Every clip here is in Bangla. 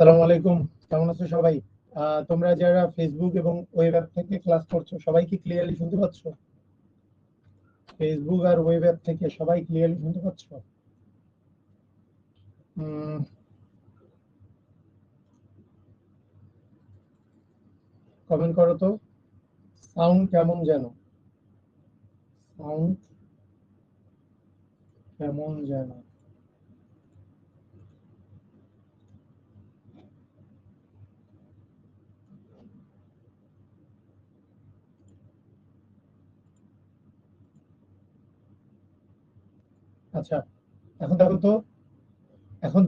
আসসালামু আলাইকুম, কেমন আছো সবাই? তোমরা যারা ফেসবুক এবং ওয়েব অ্যাপ থেকে ক্লাস করছো সবাই কি ক্লিয়ারলি শুনতে পাচ্ছ? ফেসবুক আর ওয়েব অ্যাপ থেকে সবাই ক্লিয়ারলি শুনতে পাচ্ছ? কমেন্ট করো তো, সাউন্ড কেমন যেন, সাউন্ড কেমন যেন। আচ্ছা, এখন দেখো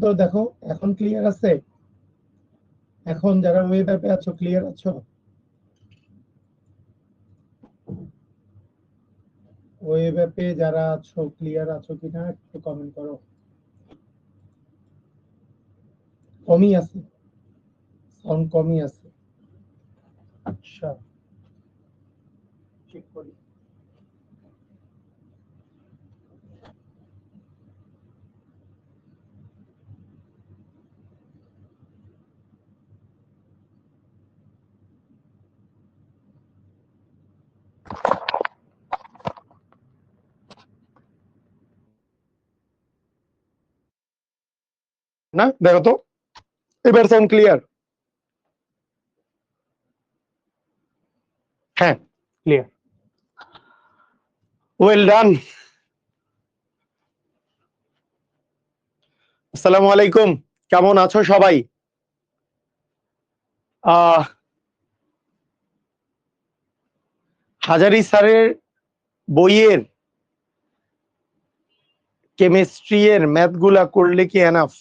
তো, দেখো, এখন ক্লিয়ার আছে? এখন যারা ওয়েব অ্যাপে আছো ক্লিয়ার আছো? ওয়েব অ্যাপে যারা আছো ক্লিয়ার আছো কিনা একটু কমেন্ট করো। কমই আছে, সাউন্ড কমই আছে। আচ্ছা, চেক করি। না, দেখো তো, এবার সাউন্ড ক্লিয়ার? হ্যাঁ, ক্লিয়ার। Well done. আসসালামু আলাইকুম, কেমন আছো সবাই? হাজারি স্যারের বইয়ের কেমিস্ট্রি এর ম্যাথ গুলা করলে কি এনাফ?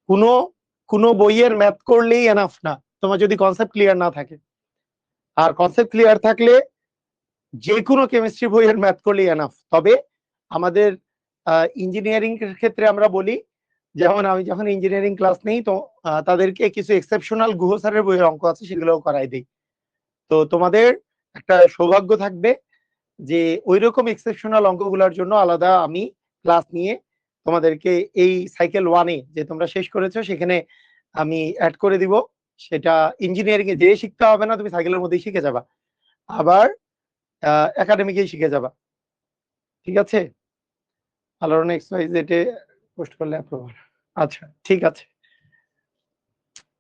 কোনো কোনো বইয়ের ম্যাথ করলেই এনাফ না, তোমার যদি কনসেপ্ট ক্লিয়ার না থাকে। আর কনসেপ্ট ক্লিয়ার থাকলে যে কোনো কেমিস্ট্রি বইয়ের ম্যাথ করলেই এনাফ। তবে আমাদের ইঞ্জিনিয়ারিং এর ক্ষেত্রে আমরা বলি, যেমন আমি যখন ইঞ্জিনিয়ারিং ক্লাস নেই তো তাদেরকে কিছু এক্সেপশনাল গুহ স্যারের বইয়ের অঙ্ক আছে সেগুলোও করাই দিই। তো তোমাদের একটা সৌভাগ্য থাকবে যে ওইরকম এক্সেপশনাল অঙ্কগুলোর জন্য আলাদা আমি ক্লাস নিয়ে তোমাদেরকে এই সাইকেল 1-এ যে তোমরা শেষ করেছো সেখানে আমি অ্যাড করে দিব। সেটা ইঞ্জিনিয়ারিং এ যেয়ে শিখতে হবে না, তুমি সাইকেলের মধ্যেই শিখে যাবা, আবার একাডেমিকেই শিখে যাবা। ঠিক আছে? আলোড়ন এক্সওয়াইজেডে পোস্ট করলে অ্যাপ্রুভ। আচ্ছা, ঠিক আছে।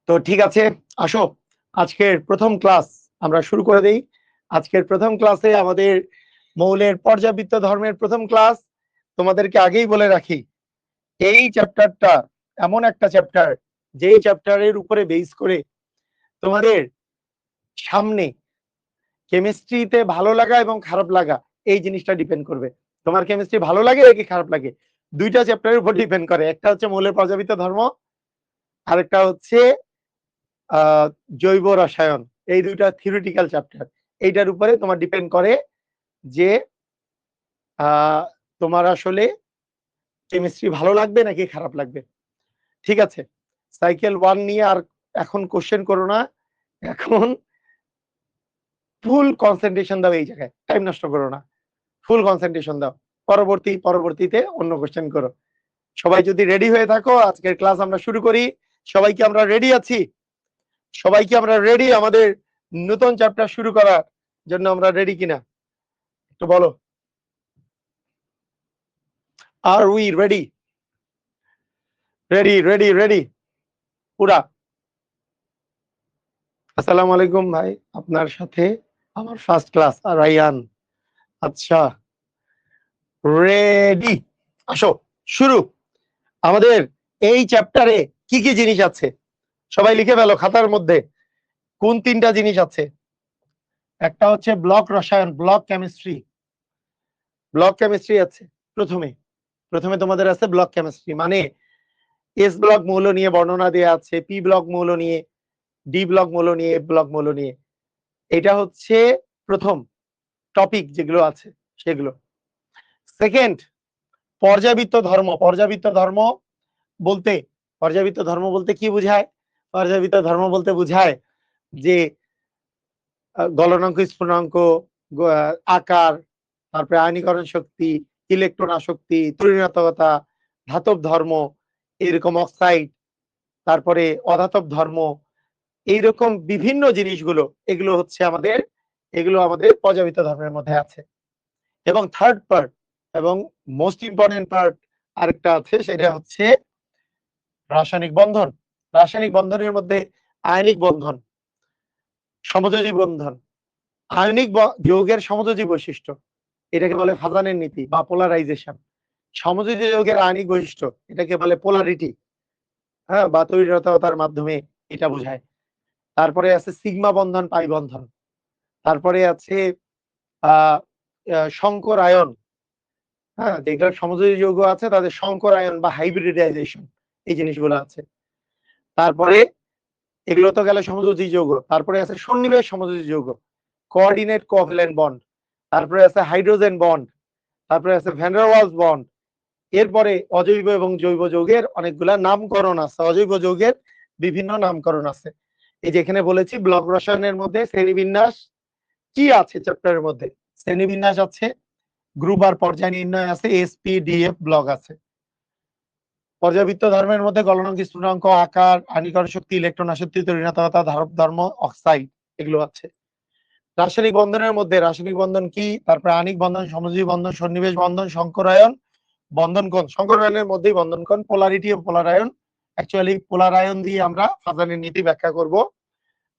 তো ঠিক আছে, আসো আজকের প্রথম ক্লাস আমরা শুরু করে দেই। আজকের প্রথম ক্লাসে আমাদের মৌলের পর্যাবৃত্ত ধর্মের প্রথম ক্লাস। তোমাদেরকে আগেই বলে রাখি, এই চ্যাপ্টারটা এমন একটা চ্যাপ্টার যেই চ্যাপ্টারের উপরে বেস করে তোমাদের সামনে কেমিস্ট্রিতে ভালো লাগা এবং খারাপ লাগা এই জিনিসটা ডিপেন্ড করবে। তোমার কেমিস্ট্রি ভালো লাগে নাকি খারাপ লাগে দুইটা চ্যাপ্টারের উপর ডিপেন্ড করে। একটা হচ্ছে মৌলের পর্যাবৃত্ত ধর্ম, আরেকটা হচ্ছে জৈব রসায়ন। এই দুইটা থিওরিটিক্যাল চ্যাপ্টার, এইটার উপরে তোমার ডিপেন্ড করে যে তোমার আসলে কেমিস্ট্রি ভালো লাগবে নাকি খারাপ লাগবে। ঠিক আছে, সাইকেল 1 নিয়ে আর এখন কোশ্চেন করো না, এখন ফুল কনসেন্ট্রেশন দাও, এই জায়গায় টাইম নষ্ট করো না, ফুল কনসেন্ট্রেশন দাও। পরবর্তীতে অন্য কোশ্চেন করো। সবাই যদি রেডি হয়ে থাকো আজকের ক্লাস আমরা শুরু করি। সবাই কি আমরা রেডি আছি? সবাই কি আমরা রেডি আমাদের নতুন চ্যাপ্টার শুরু করার জন্য? আমরা রেডি কিনা একটু বলো। Are we ready? Ready ready ready পুরা। আসসালামু আলাইকুম ভাই, আপনার সাথে আমার ফার্স্ট ক্লাস রায়ান। আচ্ছা, রেডি, আসো শুরু। আমাদের এই চ্যাপ্টারে কি কি জিনিস আছে সবাই লিখে ফেলো খাতার মধ্যে। কোন তিনটা জিনিস আছে? একটা হচ্ছে ব্লক রসায়ন, ব্লক কেমিস্ট্রি। ব্লক কেমিস্ট্রি আছে প্রথমে প্রথমে তোমাদের আছে ব্লক কেমিস্ট্রি, মানে এস ব্লক মৌল নিয়ে বর্ণনা দেওয়া আছে, পি ব্লক মৌল নিয়ে, ডি ব্লক মৌল নিয়ে, এফ ব্লক মৌল নিয়ে। এটা হচ্ছে প্রথম টপিক যেগুলো আছে সেগুলো। সেকেন্ড, পর্যাবৃত্ত ধর্ম। বলতে পর্যাবৃত্ত ধর্ম বলতে কি বোঝায়? পর্যাবৃত্ত ধর্ম বলতে বোঝায় যে গলনাঙ্ক, স্ফুটনাঙ্ক, আকার, তারপরে আয়নীকরণ শক্তি, ইলেকট্রন আসক্তি, তড়িৎ ধাতব ধর্ম, এরকম অক্সাইড, তারপরে অধাতব ধর্ম, এইরকম বিভিন্ন জিনিসগুলো, এগুলো হচ্ছে এগুলো আমাদের প্রজাবিত ধর্মের মধ্যে আছে। এবং থার্ড পার্ট এবং মোস্ট ইম্পর্টেন্ট পার্ট আরেকটা আছে, সেটা হচ্ছে রাসায়নিক বন্ধন। রাসায়নিক বন্ধনের মধ্যে আয়নিক বন্ধন, সমযোজী বন্ধন, আয়নিক যৌগের সমযোজী বৈশিষ্ট্য, এটাকে বলে ফাজানের নীতি বা পোলারাইজেশন। সমযোজী যৌগের আয়নিক বৈশিষ্ট্য, এটাকে বলে পোলারিটি, হ্যাঁ, বা তৈরতার মাধ্যমে এটা বোঝায়। তারপরে আছে সিগমা বন্ধন, পাই বন্ধন। তারপরে আছে সংকর আয়ন, হ্যাঁ, যেগুলো সমযোজী যৌগ আছে তাদের সংকর আয়ন বা হাইব্রিডাইজেশন, এই জিনিসগুলো আছে। তারপরে এগুলো তো গেল সমযোজী যৌগ। তারপরে আছে সন্নিবেশ সমযোজী যৌগ, কোঅর্ডিনেট কোভ্যালেন্ট বন্ড। তারপরে আছে হাইড্রোজেন বন্ড। তারপরে আছে ভ্যান ডার ওয়ালস বন্ড। এরপরে অজৈব এবং জৈব যৌগের অনেকগুলা নামকরণ আছে, অজৈব যৌগের বিভিন্ন নামকরণ আছে। এই যে এখানে বলেছি ব্লক রসায়নের মধ্যে শ্রেণীবিন্যাস কি আছে, চ্যাপ্টারের মধ্যে শ্রেণীবিন্যাস আছে, গ্রুপ আর পর্যায় নির্ণয় আছে, এসপিডিএফ ব্লক আছে। পর্যাবৃত্ত ধর্মের মধ্যে গলনাঙ্ক, স্ফুটনাঙ্ক, আকার, আণবিক শক্তি, ইলেকট্রন আসক্তি, ঋণাত্মকতা, ধারক ধর্ম, অক্সাইড, এগুলো আছে। রাসায়নিক বন্ধনের মধ্যে রাসায়নিক বন্ধন কি, তারপরে আণবিক বন্ধন, সমযোজী বন্ধন, সন্নিবেশ বন্ধন, সংকরায়ন, বন্ধন কোণ। সংকরায়নের মধ্যেই বন্ধন কোণ, পোলারিটি ও পোলারায়ন। অ্যাকচুয়ালি পোলারায়ন দিয়ে আমরা ফাজানের নীতি ব্যাখ্যা করব।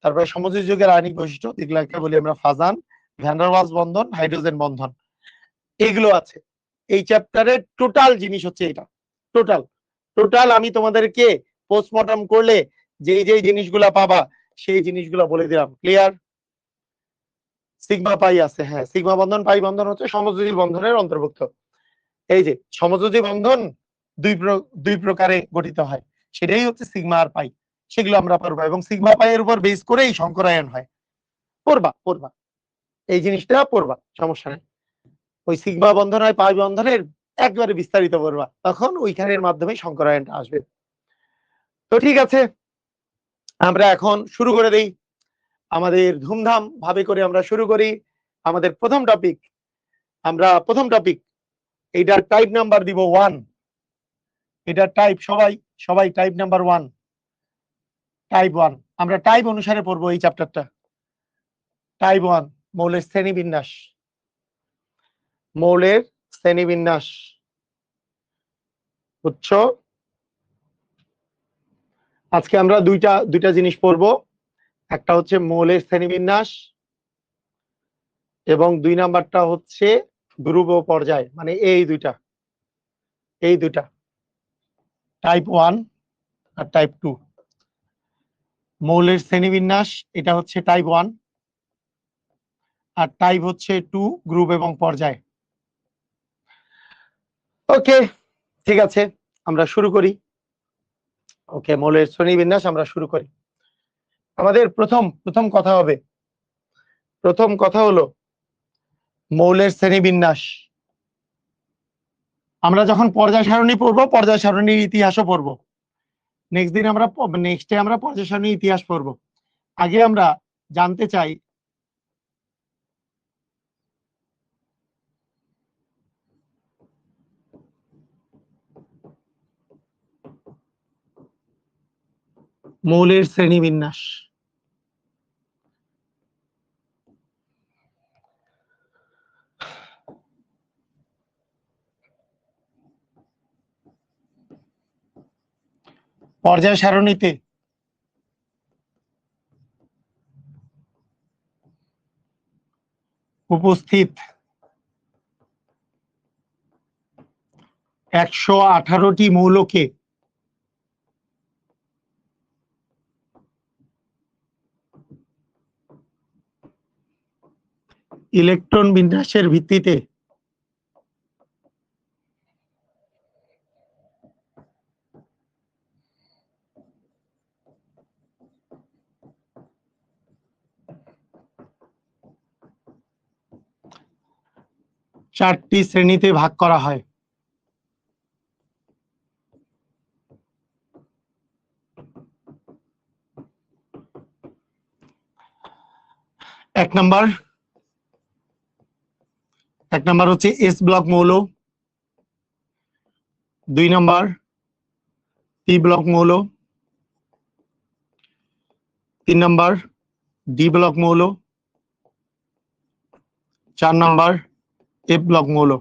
তারপরে সমযোজী যৌগের আয়নিক বৈশিষ্ট্য, এগুলাকে বলি আমরা ফাজান, ভ্যান ডার ওয়ালস বন্ধন, হাইড্রোজেন বন্ধন, এগুলো আছে। এই চ্যাপ্টারের টোটাল জিনিস হচ্ছে এটা। টোটাল আমি তোমাদেরকে পোস্টমর্টম করলে যে জিনিসগুলা পাবা সেই জিনিসগুলো বলে দিলাম। ক্লিয়ার? সিগমা পাই আছে, হ্যাঁ, সিগমা বন্ধন, পাই বন্ধন হচ্ছে সমযোজী বন্ধনের অন্তর্ভুক্ত। এই যে সমযোজী বন্ধন দুই প্রকারে গঠিত হয়, সেটাই হচ্ছে সিগমা আর পাই, সেগুলো আমরা পড়বো। এবং সিগমা পাই এর উপর বেস করেই সংকরায়ন হয়। পড়বা এই জিনিসটা পড়বা, সমস্যা নেই। ওই সিগমা বন্ধন হয় পাই বন্ধনের একবারে বিস্তারিত পড়বা, তখন ওইখানের মাধ্যমে সংকরায়নটা আসবে। তো ঠিক আছে, আমরা এখন শুরু করে দেই। আমাদের ধুমধাম ভাবে করে আমরা শুরু করি আমাদের প্রথম টপিক। আমরা প্রথম টপিক, এইটার টাইপ নাম্বার দিব 1। এটা টাইপ, সবাই টাইপ নাম্বার 1, টাইপ 1। আমরা টাইপ অনুসারে পড়বো এই চ্যাপ্টারটা। টাইপ 1, মৌলের শ্রেণীবিন্যাস। মৌলের শ্রেণীবিন্যাস, বুঝছো? আজকে আমরা দুইটা জিনিস পড়বো, একটা হচ্ছে মৌলের শ্রেণীবিন্যাস এবং 2 নাম্বারটা হচ্ছে ধ্রুব পর্যায়, মানে এই দুইটা টাইপ 1 আর টাইপ 2। মৌলের শ্রেণীবিন্যাস এটা হচ্ছে টাইপ 1, আর টাইপ হচ্ছে 2, গ্রুপ এবং পর্যায়। ওকে, ঠিক আছে, আমরা শুরু করি। ওকে, মৌলের শ্রেণীবিন্যাস আমরা শুরু করি। আমাদের প্রথম কথা হলো মৌলের শ্রেণীবিন্যাস। আমরা যখন পর্যায় সারণী পড়বো, পর্যায় সারণীর ইতিহাসও পড়বো। নেক্সটে আমরা পর্যায় সারণীর ইতিহাস পড়বো। আগে আমরা জানতে চাই মৌলের শ্রেণীবিন্যাস। পর্যায় সারণীতে উপস্থিত 118টি মৌলকে ইলেকট্রন বিন্যাসের ভিত্তিতে চারটি শ্রেণীতে ভাগ করা হয়। এক নাম্বার হচ্ছে এস ব্লক মৌল, 2 নাম্বার পি ব্লক মৌল, 3 নাম্বার ডি ব্লক মৌল, 4 নাম্বার এফ ব্লক মৌল।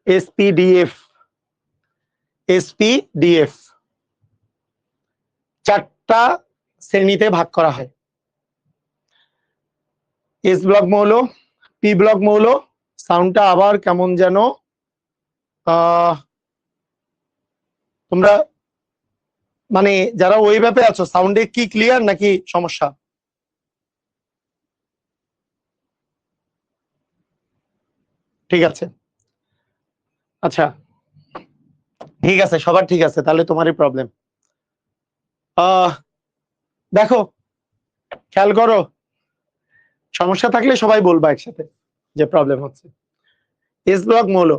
এসপিডিএফ, এসপিডিএফ 4টা শ্রেণীতে ভাগ করা হয়। এস ব্লক মৌল, পি ব্লক মৌল, সাউন্ডটা আবার কেমন যেন তোমরা মানে যারা ওই ব্যাপে আছো সাউন্ডে কি ক্লিয়ার নাকি সমস্যা? ঠিক আছে, আচ্ছা ঠিক আছে, সবার ঠিক আছে, তাহলে তোমারই প্রবলেম। দেখো খেয়াল করো, সমস্যা থাকলে সবাই বলবা একসাথে যে প্রবলেম হচ্ছে। এস ব্লক মৌল,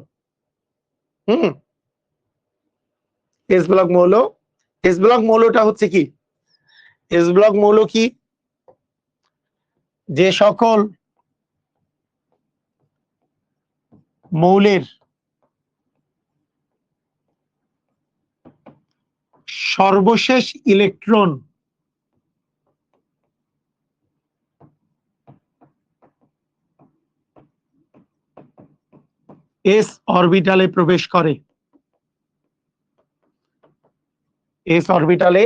এস ব্লক মৌল, এস ব্লক মৌলটা হচ্ছে কি? এস ব্লক মৌল কি? যে সকল মৌলের সর্বশেষ ইলেকট্রন এস অরবিটালে প্রবেশ করে, এস অরবিটালে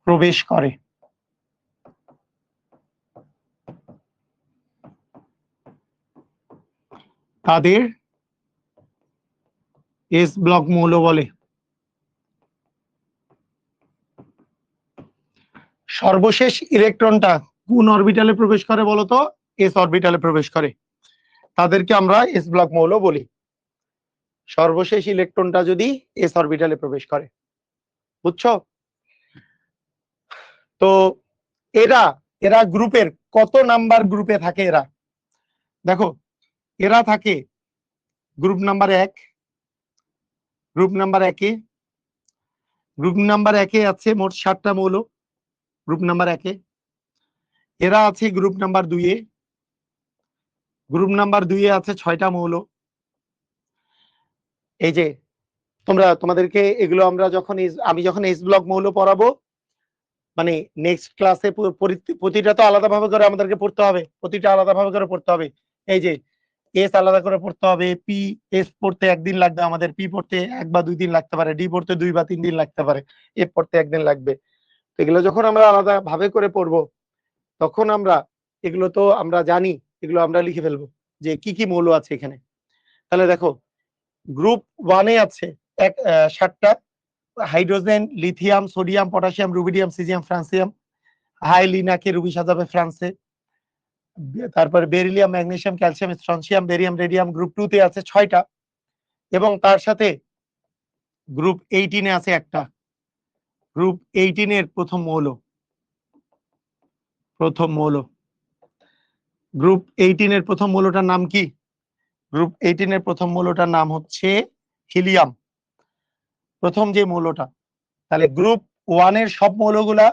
প্রবেশ করে, তাদের এস ব্লক মৌল বলে। সর্বশেষ ইলেকট্রনটা কোন অরবিটালে প্রবেশ করে বলতো? এস অরবিটালে প্রবেশ করে, তাদেরকে আমরা এস ব্লক মৌল বলি। সর্বশেষ ইলেকট্রনটা যদি এস অরবিটালে প্রবেশ করে, বুঝছো? তো এরা এরা গ্রুপের কত নাম্বার গ্রুপে থাকে? এরা দেখো, এরা থাকে গ্রুপ নাম্বার 1, গ্রুপ নাম্বার 1-এ, গ্রুপ নাম্বার 1-এ আছে মোট 7টা মৌল, গ্রুপ নাম্বার 1-এ। এরা আছে গ্রুপ নাম্বার 2-এ, গ্রুপ নাম্বার 2-এ আছে 6টা মৌল। এই যে তোমাদেরকে এগুলো আমরা যখন আমি যখন এস ব্লক মৌল পড়াবো, মানে নেক্সট ক্লাসে প্রতিটা তো আলাদা ভাবে করে আমাদেরকে পড়তে হবে, প্রতিটা আলাদা ভাবে করে পড়তে হবে। এই যে এস আলাদা করে পড়তে হবে, পি এস পড়তে একদিন লাগবে আমাদের, পি পড়তে 1 বা 2 দিন লাগতে পারে, ডি পড়তে 2 বা 3 দিন লাগতে পারে, এফ পড়তে 1 দিন লাগবে। তো এগুলো যখন আমরা আলাদা ভাবে করে পড়বো, তখন আমরা এগুলো তো আমরা জানি, এগুলো আমরা লিখে ফেলবো যে কি কি মৌল আছে এখানে। তাহলে দেখো গ্রুপ 1-এ আছে 7টা, hydrogen, lithium, sodium, potassium, rubidium, caesium, francium. Hi লিনাকে রুবি সাজাবে ফ্রান্সে। তারপর beryllium, magnesium, calcium, strontium, barium, radium. Group 2-তে আছে 6টা, এবং তার সাথে গ্রুপ 18-এ আছে একটা। গ্রুপ 18-এর প্রথম মৌল, প্রথম মৌল গ্রুপ 18-এর প্রথম মৌলটার নাম কি? গ্রুপ 18-এর প্রথম মৌলটার নাম হচ্ছে হিলিয়াম, প্রথম যে মৌলটা। তাহলে গ্রুপ 1-এর সব মৌলগুলা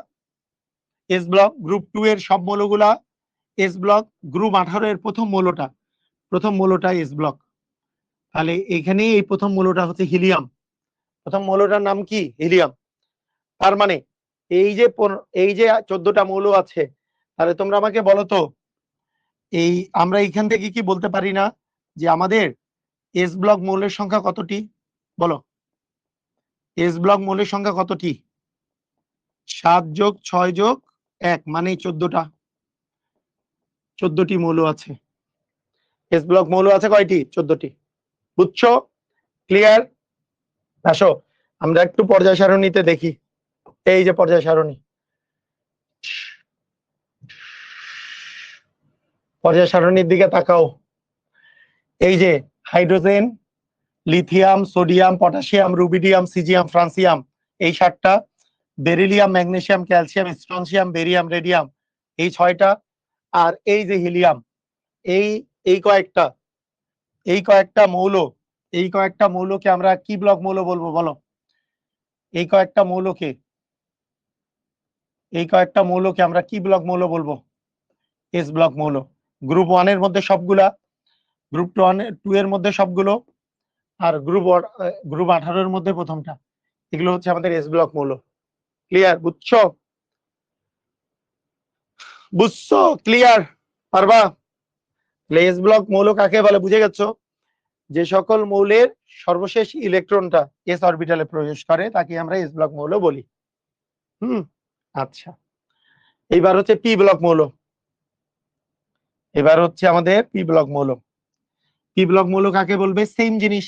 এস ব্লক, গ্রুপ 2-এর সব মৌলগুলা এস ব্লক, গ্রুপ 18-এর প্রথম মৌলটা এস ব্লক। তাহলে এখানে এই প্রথম মৌলটা হচ্ছে হিলিয়াম, প্রথম মৌলটার নাম কি? হিলিয়াম। তার মানে এই যে 14টা মৌল আছে, তাহলে তোমরা আমাকে বলো তো, এই আমরা এখান থেকে কি বলতে পারি না যে আমাদের এস ব্লক মৌলের সংখ্যা কতটি? বলো, এস ব্লক মৌলের সংখ্যা কতটি? 7 + 6 + 1 মানে 14টা, 14টি মৌল আছে। এস ব্লক মৌল আছে কয়টি? 14টি। বুঝছো? ক্লিয়ার? আসো আমরা একটু পর্যায় সারণীতে দেখি। এই যে পর্যায় সারণী, পর্যায় সারণীর দিকে তাকাও। এই যে hydrogen, lithium, sodium, potassium, rubidium, caesium, francium, এই 7টা। Beryllium, magnesium, calcium, strontium, barium, radium, এই 6টা। আর এই যে হিলিয়াম, এই এই কয়েকটা মৌল, এই কয়েকটা মৌলকে আমরা কি ব্লক মৌল বলবো? বলো, এই কয়েকটা মৌলকে আমরা কি ব্লক মৌল বলবো? এস ব্লক মৌল। গ্রুপ 1-এর মধ্যে সবগুলা, গ্রুপ 2-এর মধ্যে সবগুলো, আর গ্রুপ 18-এর মধ্যে প্রথমটা। এগুলো হচ্ছে আমাদের এস ব্লক মৌল। ক্লিয়ার? বুঝছো? বুঝছো? ক্লিয়ার? পারবা? এস ব্লক মৌল কাকে বলে বুঝে গেছো? যে সকল মৌলের সর্বশেষ ইলেকট্রনটা এস অরবিটালে প্রবেশ করে তাকে আমরা এস ব্লক মৌল বলি। আচ্ছা, এইবার হচ্ছে পি ব্লক মৌল। এবার হচ্ছে আমাদের পি ব্লক মৌল। পি ব্লক মৌল কাকে বলবে? সেম জিনিস,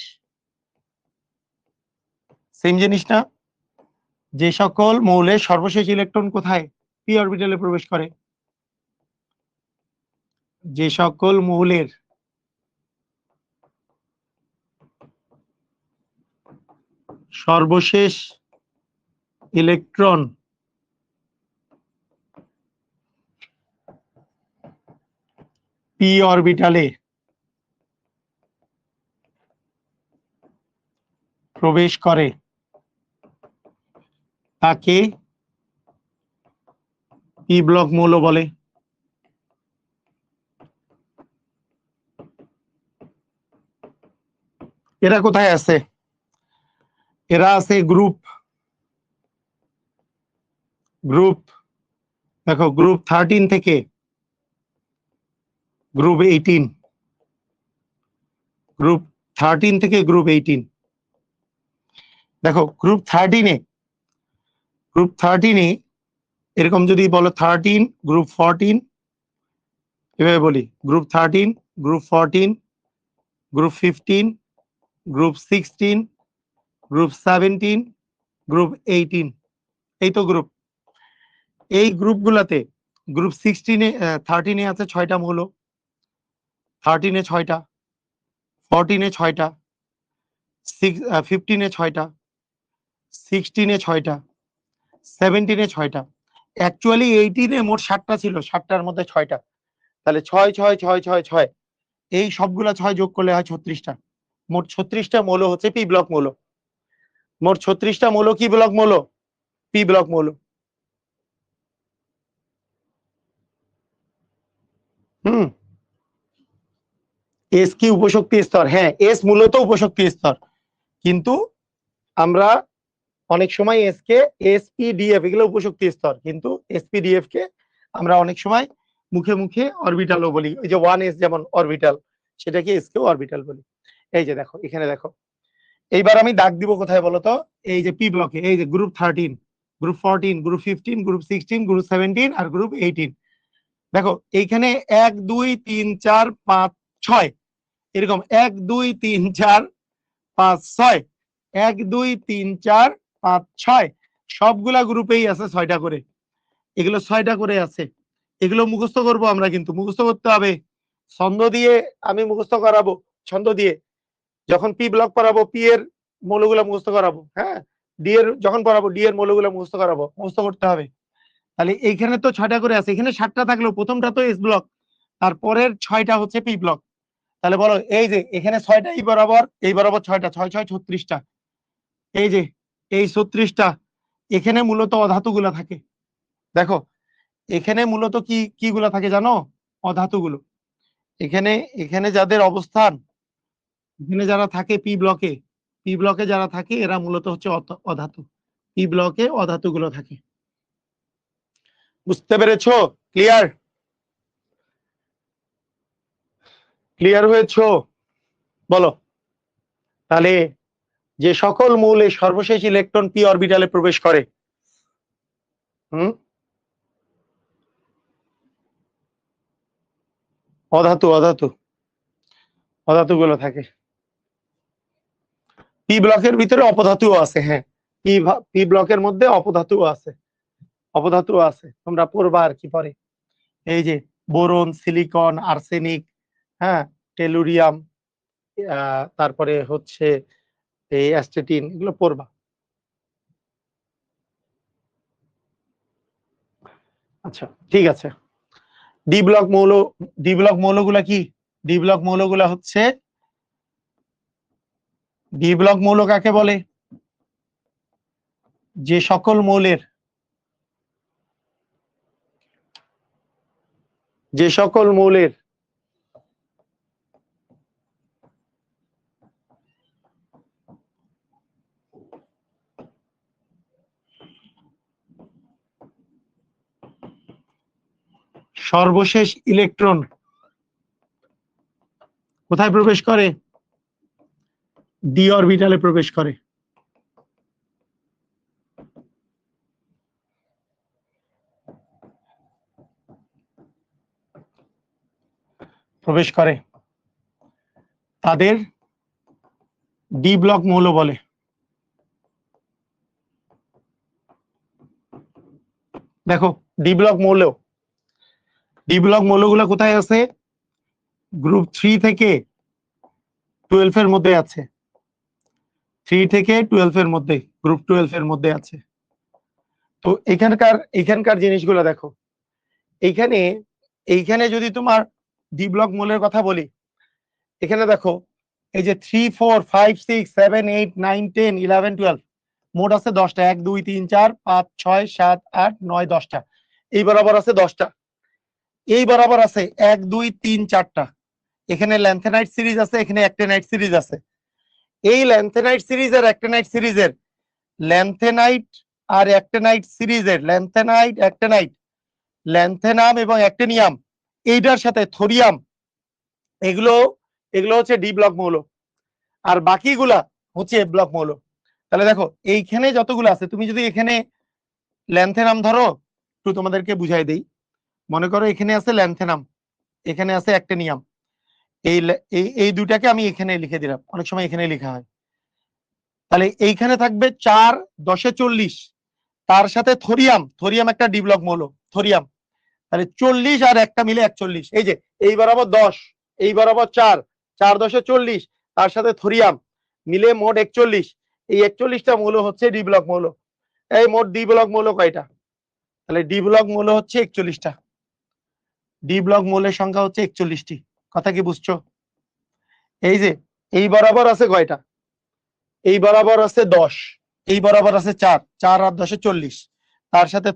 সেম জিনিস না? যে সকল মৌলের সর্বশেষ ইলেকট্রন কোথায়? পি অরবিটালে প্রবেশ করে। যে সকল মৌলের সর্বশেষ ইলেকট্রন পি অরবিটালে প্রবেশ করে তাকে পি ব্লক মৌল বলে। এরা কোথায় আছে? এরা আছে গ্রুপ দেখো গ্রুপ 13 থেকে গ্রুপ 18, গ্রুপ 13 থেকে গ্রুপ 18। দেখো গ্রুপ 13 এরকম যদি বলো 13 গ্রুপ 14, এভাবে বলি group 13 group 14 group 15 group 16 group 17 group 18, এই তো গ্রুপ। এই গ্রুপগুলোতে গ্রুপ 13 আছে 6টা মৌল, 13 6টা, 14 6টা, 15 6টা, 16 6টা, 17 6টা। অ্যাকচুয়ালি 18 মোট 7টা ছিল, 7টার মধ্যে 6টা, তাহলে 6 6 6 6 6, এই সবগুলা 6 যোগ করলে হয় 36টা। মোট 36টা মৌল হচ্ছে পি ব্লক মৌল। মোট 36টা মৌল কি ব্লক মৌল? পি ব্লক মৌল। এস কি উপশক্তি স্তর? হ্যাঁ, এস মূলত উপশক্তি স্তর, কিন্তু আমরা অনেক সময় এস কে এসপিডিএফ, এগুলো উপশক্তি স্তর, কিন্তু এসপিডিএফ কে আমরা অনেক সময় মুখে মুখে অরবিটালও বলি। ওই যে 1s যেমন অরবিটাল, সেটাকে এস কে অরবিটাল বলি। এই যে দেখো, এখানে দেখো, এইবার আমি দাগ দিব কোথায় বলতো? এই যে পি ব্লকে, এই যে group 13, group 14, group 15, group 16, group 17 আর গ্রুপ 18। দেখো এইখানে 1 2 3 4 5 6, এরকম 1 2 3 4 5 6, 1 2 3 4 5 6, সবগুলা গ্রুপেই আছে 6টা করে। এগুলো 6টা করে আছে, এগুলো মুখস্থ করব আমরা, কিন্তু মুখস্থ করতে হবে ছন্দ দিয়ে। আমি মুখস্থ করাবো ছন্দ দিয়ে, যখন পি ব্লক পড়াবো পি এর মৌলগুলো মুখস্থ করাবো। হ্যাঁ, ডি এর যখন পড়াবো ডি এর মৌলগুলো মুখস্থ করাবো, মুখস্থ করতে হবে। তাহলে এইখানে তো 6টা করে আছে, এখানে 7টা থাকলেও প্রথমটা তো এস ব্লক, তারপরের 6টা হচ্ছে পি ব্লক। তাহলে বলো, এই যে এখানে 6টা এই বরাবর 6টা, 6 6 36টা, এই যে এই 36টা, এখানে মূলত অধাতুগুলো থাকে। দেখো এখানে মূলত কি কি গুলা থাকে জানো? অধাতুগুলো। এখানে এখানে যাদের অবস্থান, এখানে যারা থাকে পি ব্লকে যারা থাকে এরা মূলত হচ্ছে অধাতু। পি ব্লকে অধাতুগুলো থাকে। বুঝতে পেরেছো? ক্লিয়ার? ক্লিয়ার হয়েছো? বলো তাহলে, যে সকল মৌলের সর্বশেষ ইলেকট্রন পি অরবিটালে প্রবেশ করে, অধাতুগুলো থাকে। পি ব্লকের ভিতরে অপধাতুও আছে। হ্যাঁ, পি ব্লকের মধ্যে অপধাতু আছে, তোমরা পড়বা আর কি পরে। এই যে বোরন, সিলিকন, আর্সেনিক, হ্যাঁ, টেলুরিয়াম, তারপরে হচ্ছে এই অ্যাস্টেটিন, এগুলো পড়বা। আচ্ছা ঠিক আছে। ডি ব্লক মৌল, ডি ব্লক মৌলগুলা কি? ডি ব্লক মৌলগুলা হচ্ছে, ডি ব্লক মৌল কাকে বলে? যে সকল মৌলের, যে সকল মৌলের সর্বশেষ ইলেকট্রন কোথায় প্রবেশ করে? ডি অরবিটালে প্রবেশ করে। প্রবেশ করে, তাদের ডি ব্লক মৌল বলে। দেখো ডি ব্লক মৌলগুলো কোথায় আছে? গ্রুপ 3 থেকে 12 এর মধ্যে আছে। 3 থেকে 12 এর মধ্যে, গ্রুপ 12 এর মধ্যে আছে। তো এখানকার জিনিসগুলো দেখো। এইখানে যদি তোমার ডি ব্লক মৌলের কথা বলি, এখানে দেখো এই যে 3 4 5 6 7 8 9 10 11 12 মোট আছে 10টা। 1 2 3 4 5 6 7 8 9 10টা। এই বরাবর আছে 10টা। এই বরাবর আছে 1 2 3 4টা। এখানে ল্যান্থেনাইট সিরিজ আছে, এখানে অ্যাক্টিনাইট সিরিজ আছে। এই ল্যান্থেনাইট সিরিজ আর অ্যাক্টিনাইট সিরিজের ল্যান্থেনাইট আর অ্যাক্টিনাইট সিরিজের ল্যান্থেনাম এবং অ্যাক্টিনিয়াম, এইটার সাথে থোরিয়াম, এগুলো হচ্ছে ডি ব্লক মৌল, আর বাকিগুলা হচ্ছে এফ ব্লক মৌল। তাহলে দেখো এইখানে যতগুলো আছে, তুমি যদি এখানে ল্যান্থেনাম ধরো, একটু তোমাদেরকে বুঝাই দেই। মনে করো এখানে আছে ল্যান্থেনাম, এখানে আছে অ্যাক্টিনিয়াম। এই দুটাকে আমি এখানে লিখে দিলাম, অনেক সময় এখানে লেখা হয়। তাহলে এইখানে থাকবে 4 10 40, তার সাথে থোরিয়াম একটা ডি ব্লক মৌল, থোরিয়াম। তাহলে 40 আর একটা মিলে 41। এই যে এই বরাবর 10, এই বরাবর 4 4 10 40, তার সাথে থোরিয়াম মিলে মোট 41। এই 41টা মৌল হচ্ছে ডি ব্লক মৌল। এই মোট ডি ব্লক মৌল কয়টা? তাহলে ডি ব্লক মৌল হচ্ছে 41টা। ডি ব্লক মৌলের সংখ্যা হচ্ছে 41টি। কথা কি বুঝছো? এই যে এই বরাবর আছে কয়টা? এই বরাবর আছে 10, এই বরাবর আছে 4 4 আর 10 40, তার সাথে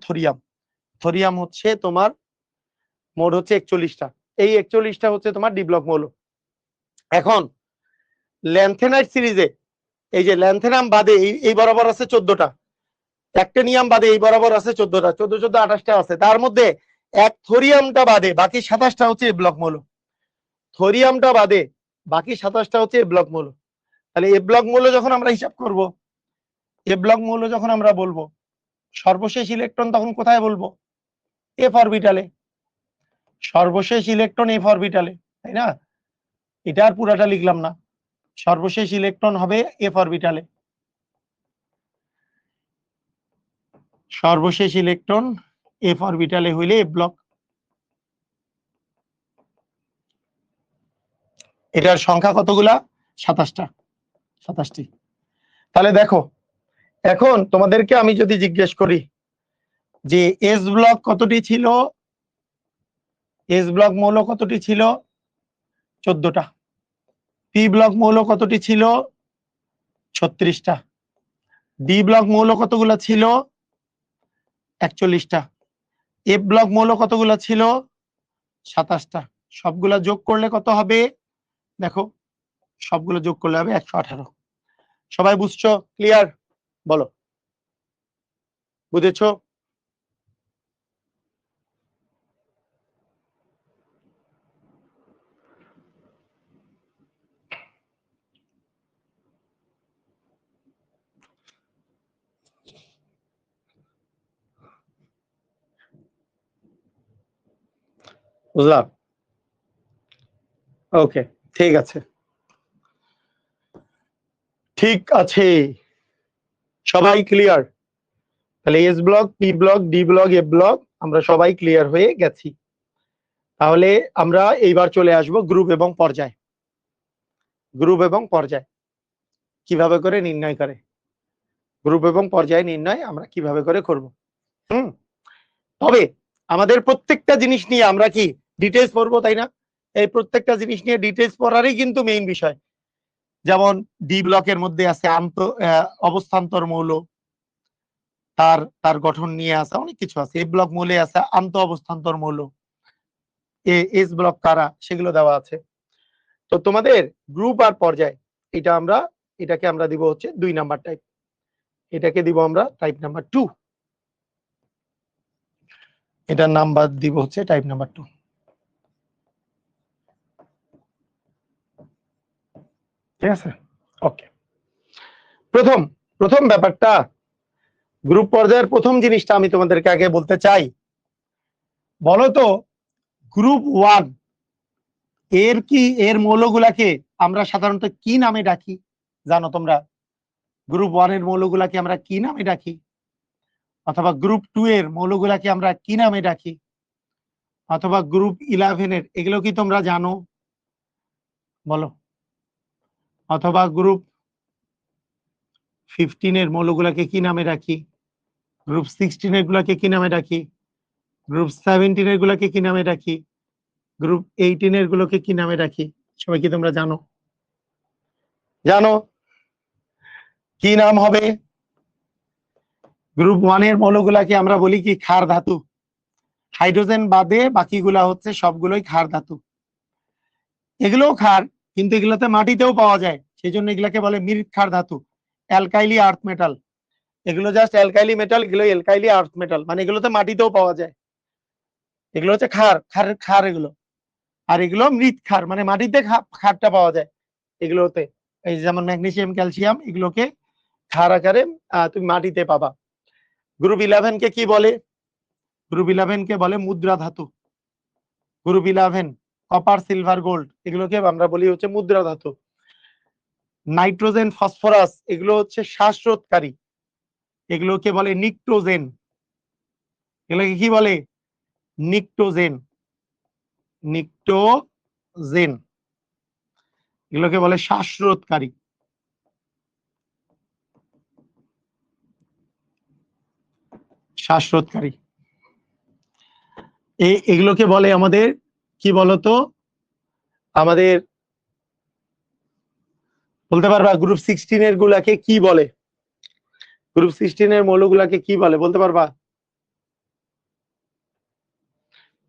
থোরিয়াম হচ্ছে তোমার মোট হচ্ছে 41টা। এই 41টা হচ্ছে তোমার ডি ব্লক মৌল। এখন ল্যান্থেনাইট সিরিজে এই যে ল্যান্থেনাম বাদে এই বরাবর আছে 14টা, অ্যাক্টিনিয়াম বাদে এই বরাবর আছে 14টা, 14 14 28টা আছে। তার মধ্যে এক থোরিয়ামটা বাদে বাকি 27টা হচ্ছে এ ব্লক মৌল। থোরিয়ামটা বাদে বাকি 27টা হচ্ছে এ ব্লক মৌল। তাহলে এ ব্লক মৌল যখন আমরা হিসাব করব, এ ব্লক মৌল যখন আমরা বলবো, সর্বশেষ ইলেকট্রন তখন কোথায় বলবো? এফ অরবিটালে। সর্বশেষ ইলেকট্রন এফ অরবিটালে, তাই না? এটা আর পুরাটা লিখলাম না, সর্বশেষ ইলেকট্রন হবে এফ অরবিটালে। সর্বশেষ ইলেকট্রন এফ অরবিটালে হইলে এফ ব্লক। এটার সংখ্যা কতগুলা? 27টি। তাহলে দেখো এখন তোমাদেরকে আমি যদি জিজ্ঞেস করি যে এস ব্লক কতটি ছিল, এস ব্লক মৌল কতটি ছিল? 14টা। পি ব্লক মৌল কতটি ছিল? 36টা। ডি ব্লক মৌল কতগুলো ছিল? 41টা। এফ ব্লক মৌল কতগুলো ছিল? 27টা। সবগুলা যোগ করলে কত হবে? দেখো সবগুলো যোগ করলে হবে 118। সবাই বুঝছো? ক্লিয়ার? বলো, বুঝেছো? বুঝলাম? ওকে, ঠিক আছে, ঠিক আছে, সবাই ক্লিয়ার? তাহলে S block, P block, D block, F block আমরা সবাই ক্লিয়ার হয়ে গেছি। তাহলে আমরা এইবার চলে আসব গ্রুপ এবং পর্যায়। গ্রুপ এবং পর্যায় কিভাবে করে নির্ণয় করে, গ্রুপ এবং পর্যায় নির্ণয় আমরা কিভাবে করে করব। তবে আমাদের প্রত্যেকটা জিনিস নিয়ে আমরা কি ডিটেইলস পড়বো, তাই না? এই প্রত্যেকটা জিনিস নিয়ে ডিটেইলস পড়ারই কিন্তু মেইন বিষয়। যেমন ডি ব্লকের মধ্যে আছে অবস্থান্তর মৌল, তার গঠন নিয়ে আছে অনেক কিছু আছে। এ ব্লক মৌলে আছে আন্ত অবস্থান্তর মৌল, এস ব্লক কারা, সেগুলো দেওয়া আছে। তো তোমাদের গ্রুপ আর পর্যায় এটাকে আমরা দিব হচ্ছে 2 নাম্বার টাইপ, এটাকে দিব আমরা টাইপ নাম্বার 2। এটার নাম্বার দিব হচ্ছে টাইপ নাম্বার 2। ঠিক আছে, ওকে। প্রথম প্রথম ব্যাপারটা, গ্রুপ পর্যায়ের প্রথম জিনিসটা আমি তোমাদেরকে আগে বলতে চাই, বলো তো গ্রুপ 1 এর মৌলগুলাকে আমরা সাধারণত কি নামে ডাকি? জানো তোমরা গ্রুপ 1 এর মৌলগুলাকে আমরা কি নামে ডাকি? অথবা গ্রুপ 2 এর মৌলগুলাকে আমরা কি নামে ডাকি? অথবা গ্রুপ 11 এর, এগুলো কি তোমরা জানো? বলো। অথবা গ্রুপ 15 এর মৌলগুলাকে কি নামে ডাকি? গ্রুপ 16 এর গুলাকে কি নামে ডাকি? গ্রুপ 17 এর গুলাকে কি নামে ডাকি? গ্রুপ 18 এর গুলোকে কি নামে ডাকি? সবাই কি তোমরা জানো? জানো কি নাম হবে? গ্রুপ 1 এর মৌলগুলাকে আমরা বলি কি? ক্ষার ধাতু। হাইড্রোজেন বাদে বাকিগুলা হচ্ছে সবগুলোই ক্ষার ধাতু। এগুলোও ক্ষার, কিন্তু এগুলোতে মাটিতেও পাওয়া যায়, সেই জন্য এগুলাকে বলে মৃৎ ক্ষার ধাতু, অ্যালকাইলি আর্থ মেটাল। এগুলো জাস্ট অ্যালকাইলি মেটাল, এগুলো অ্যালকাইলি আর্থ মেটাল, মানে এগুলোতে মাটিতেও পাওয়া যায়। এগুলো হচ্ছে ক্ষার ক্ষার ক্ষার এগুলো। আর এগুলো মৃৎ ক্ষার, মানে মাটিতে ক্ষারটা পাওয়া যায় এগুলোতে। এই যেমন ম্যাগনেসিয়াম, ক্যালসিয়াম, এগুলোকে ক্ষার আকারে তুমি মাটিতে পাবা। গ্রুপ 11 কে কি বলে? গ্রুপ 11 কে বলে মুদ্রা ধাতু। গ্রুপ 11 কপার, সিলভার, গোল্ড, এগুলোকে আমরা বলি হচ্ছে মুদ্রা ধাতু। নাইট্রোজেন, ফসফরাস, এগুলো হচ্ছে শ্বাসরোধকারী, এগুলোকে বলে নিকটোজেন। এগুলোকে কি বলে? নিকটোজেন। নিকটোজেন, এগুলোকে বলে শ্বাসরোধকারী। শ্বাসরোধকারী এগুলোকে বলে আমাদের কি বলতো? আমাদের বলতে পারবা গ্রুপ 16 এর গুলাকে কি বলে? গ্রুপ 16 এর মৌলগুলাকে কি বলে বলতে পারবা?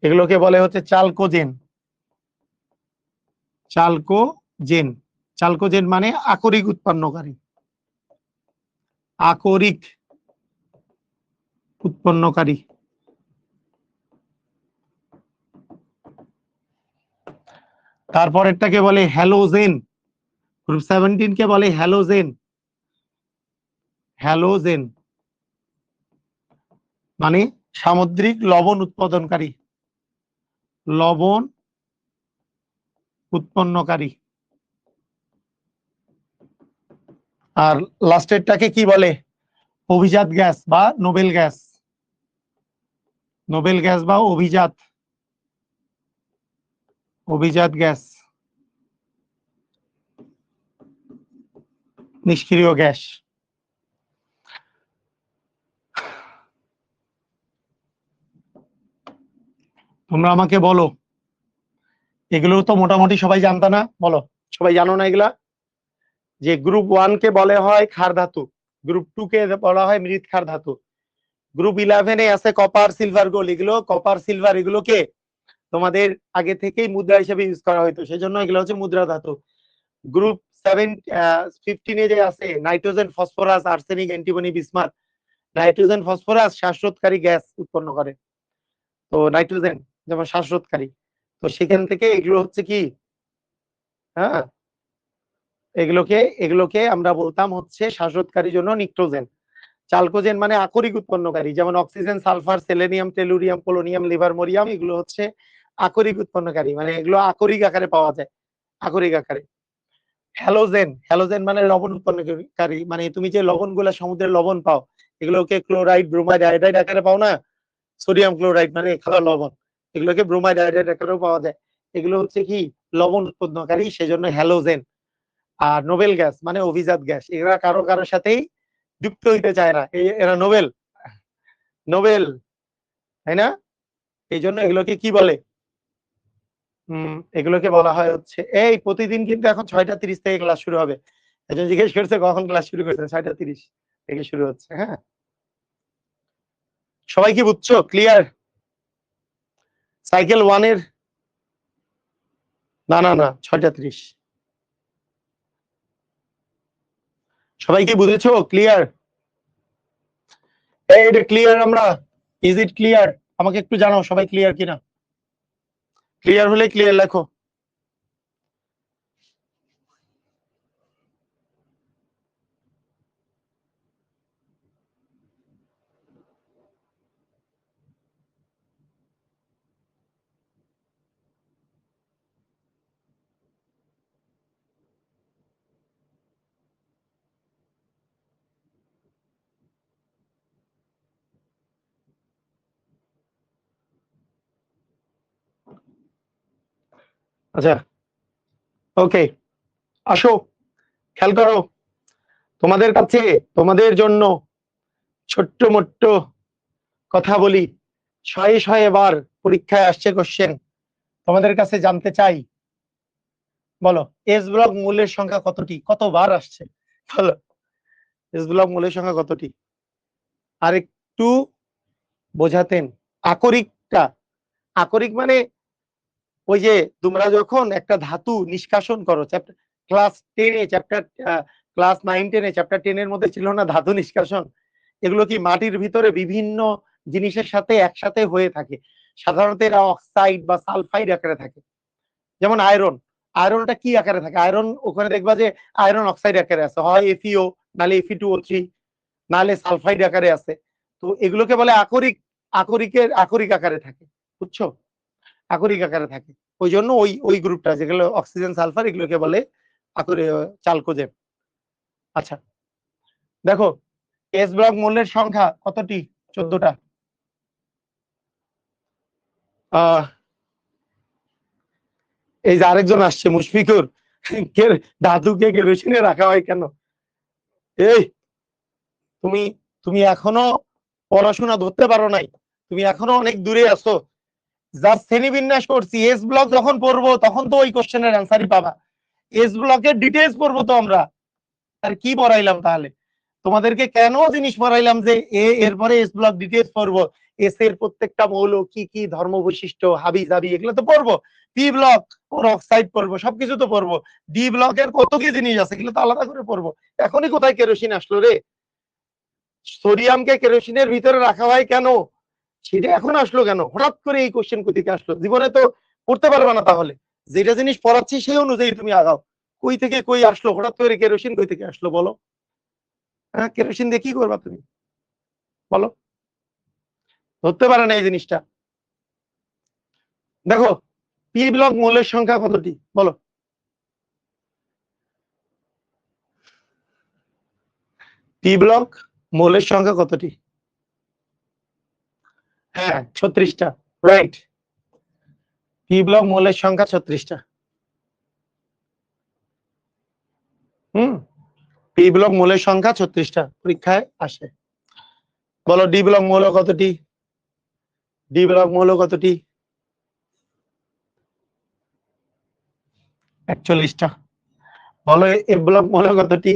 এগুলোকে বলে হচ্ছে চালকোজেন। চালকোজেন, চালকোজেন মানে আকরিক উৎপন্নকারী। আকরিক উৎপন্নকারী। তারপরেরটাকে বলে হ্যালোজেন। গ্রুপ 17 কে বলে হ্যালোজেন। হ্যালোজেন মানে সামুদ্রিক লবণ উৎপাদনকারী, লবণ উৎপন্নকারী। আর লাস্টেরটাকে কি বলে? অভিজাত গ্যাস বা নোবেল গ্যাস। নোবেল গ্যাস বা অভিজাত, অভিজাত গ্যাস, নিষ্ক্রিয় গ্যাস। তোমরা আমাকে বলো, এগুলো তো মোটামুটি সবাই জানতা না? বলো, সবাই জানো না এগুলা? যে গ্রুপ 1 কে বলে হয় ক্ষার ধাতু, গ্রুপ 2 কে বলা হয় মৃৎ ক্ষার ধাতু, গ্রুপ 11 এ আছে কপার, সিলভার, গোল্ড। এগুলো কপার, সিলভার, এগুলোকে তোমাদের আগে থেকেই মুদ্রা হিসেবে ইউজ করা হতো, সেজন্য এগুলো হচ্ছে মুদ্রা ধাতু। গ্রুপ 15 এ যে আছে nitrogen, phosphorus, arsenic, antimony, bismuth. Nitrogen, phosphorus শ্বাসরোধকারী গ্যাস উৎপন্ন করে, তো নাইট্রোজেন যেমন শ্বাসরোধকারী, তো সেখান থেকে এগুলো হচ্ছে কি, হ্যাঁ, এগুলোকে এগুলোকে আমরা বলতাম হচ্ছে শ্বাসরোধকারীর জন্য নিক্টোজেন। চালকোজেন মানে আকরিক উৎপন্নকারী, যেমন oxygen, sulphur, selenium, tellurium, polonium, লিভারমোরিয়াম, এগুলো হচ্ছে আকরিক উৎপন্নকারী, মানে এগুলো আকরিক আকারে পাওয়া যায়, আকরিক আকারে। হ্যালোজেন, হ্যালোজেন মানে লবণ উৎপন্নকারী, মানে তুমি যে লবণগুলা সমুদ্রের লবণ পাও, এগুলোকে ক্লোরাইড, ব্রোমাইড, আয়োডাইড আকারে পাও না? সোডিয়াম ক্লোরাইড মানে খাবার লবণ, এগুলোকে ব্রোমাইড, আয়োডাইড আকারেও পাওয়া যায়। এগুলো হচ্ছে কি লবণ উৎপন্নকারী, সেজন্য হ্যালোজেন। আর নোবেল গ্যাস মানে অভিজাত গ্যাস, এরা কারো কারোর সাথেই যুক্ত হইতে চায় না, এরা নোবেল, নোবেল, তাই না? এই জন্য এগুলোকে কি বলে? এগুলোকে বলা হয় হচ্ছে, এই প্রতিদিন কিন্তু এখন 6:30 থেকে ক্লাস শুরু হবে। একজন জিজ্ঞেস করছে কখন ক্লাস শুরু করছে, 6:30 থেকে শুরু হচ্ছে। হ্যাঁ, সবাই কি বুঝছো? ক্লিয়ার? সাইকেল 1 এর, না না না, 6:30। সবাই কি বুঝেছো? ক্লিয়ার? এই এটা ক্লিয়ার? আমরা, ইজ ইট ক্লিয়ার? আমাকে একটু জানাও সবাই ক্লিয়ার কিনা। ক্লিয়ার হলে ক্লিয়ার লেখো। আচ্ছা ওকে, আসো খেয়াল করো, তোমাদের কাছে তোমাদের জন্য ছোট্ট মোট্ট কথা বলি। শয়ে শয়ে বার পরীক্ষায় আসছে কোশ্চেন, তোমাদের কাছে জানতে চাই, বলো এস ব্লক মূলের সংখ্যা কতটি? কতবার আসছে বলো, এস ব্লক মূলের সংখ্যা কতটি? আর একটু বোঝাতেন আকরিকটা। আকরিক মানে ওই যে তোমরা যখন একটা ধাতু নিষ্কাশন করো, ক্লাস 10-এ চ্যাপ্টার, ক্লাস 9-10-এ চ্যাপ্টার 10-এর মধ্যে ছিল না ধাতু নিষ্কাশন? এগুলো কি মাটির ভিতরে বিভিন্ন জিনিসের সাথে একসাথে হয়ে থাকে, সাধারণত এরা অক্সাইড বা সালফাইড আকারে থাকে। যেমন আয়রন, আয়রনটা কি আকারে থাকে? আয়রন ওখানে দেখবা যে আয়রন অক্সাইড আকারে আছে, হয় এফিও নালে Fe2O3 নালে সালফাইড আকারে আছে। তো এগুলোকে বলে আকরিক, আকরিক আকারে থাকে, বুঝছো? আকরিক আকারে থাকে, ওই জন্য ওই ওই গ্রুপটা যেগুলো অক্সিজেন সালফার এগুলোকে বলে চালকোজেন। আচ্ছা দেখো এস ব্লক মৌলের সংখ্যা কতটি? 14টা। এই যে আরেকজন আসছে মুশফিকুর, ধাতুকে কেরোসিনে রাখা হয় কেন? এই তুমি তুমি এখনো পড়াশোনা ধরতে পারো নাই, তুমি এখনো অনেক দূরে আছো। যার শ্রেণীবিন্যাস করছি, এস ব্লক যখন পড়বো তখন তো ওই কোশ্চেনের অ্যান্সারই পাবা। এস ব্লকের ডিটেইলস পড়বো তো আমরা। আর কি পড়াইলাম তাহলে তোমাদেরকে? কেন জিনিস পড়াইলাম যে এরপরে এস ব্লক ডিটেইলস পড়বো, এস এর প্রত্যেকটা মৌল কি কি ধর্ম বৈশিষ্ট্য হাবি জাবি এগুলো তো পড়বো। পি ব্লক ওর অক্সাইড পড়বো, সবকিছু তো পড়বো। ডি ব্লকের কত কি জিনিস আছে এগুলো তো আলাদা করে পড়বো। এখনই কোথায় কেরোসিন আসলো রে? সোডিয়ামকে কেরোসিনের ভিতরে রাখা হয় কেন সেটা এখন আসলো কেন? হঠাৎ করে এই কোশ্চেন কোথেকে আসলো? জীবনে তো পড়তে পারবে না। তাহলে যেটা জিনিস পড়াচ্ছি সেই অনুযায়ী তুমি আগাও। কই থেকে কই আসলো হঠাৎ করে কেরোসিন? কই থেকে আসলো বলো? হ্যাঁ, কেরোসিন দিয়ে কি করবা তুমি বলো? ধরতে পারে না এই জিনিসটা। দেখো পি ব্লক মৌলের সংখ্যা কতটি বলো? পি ব্লক মৌলের সংখ্যা কতটি? হ্যাঁ 36টা, রাইট। পি ব্লক মৌলের সংখ্যা 36টা। পি ব্লক মৌলের সংখ্যা 36টা, পরীক্ষায় আসে। বলো ডি ব্লক মৌল কতটি? ডি ব্লক মৌল কতটি? 41টা। বলো এ ব্লক মৌল কতটি?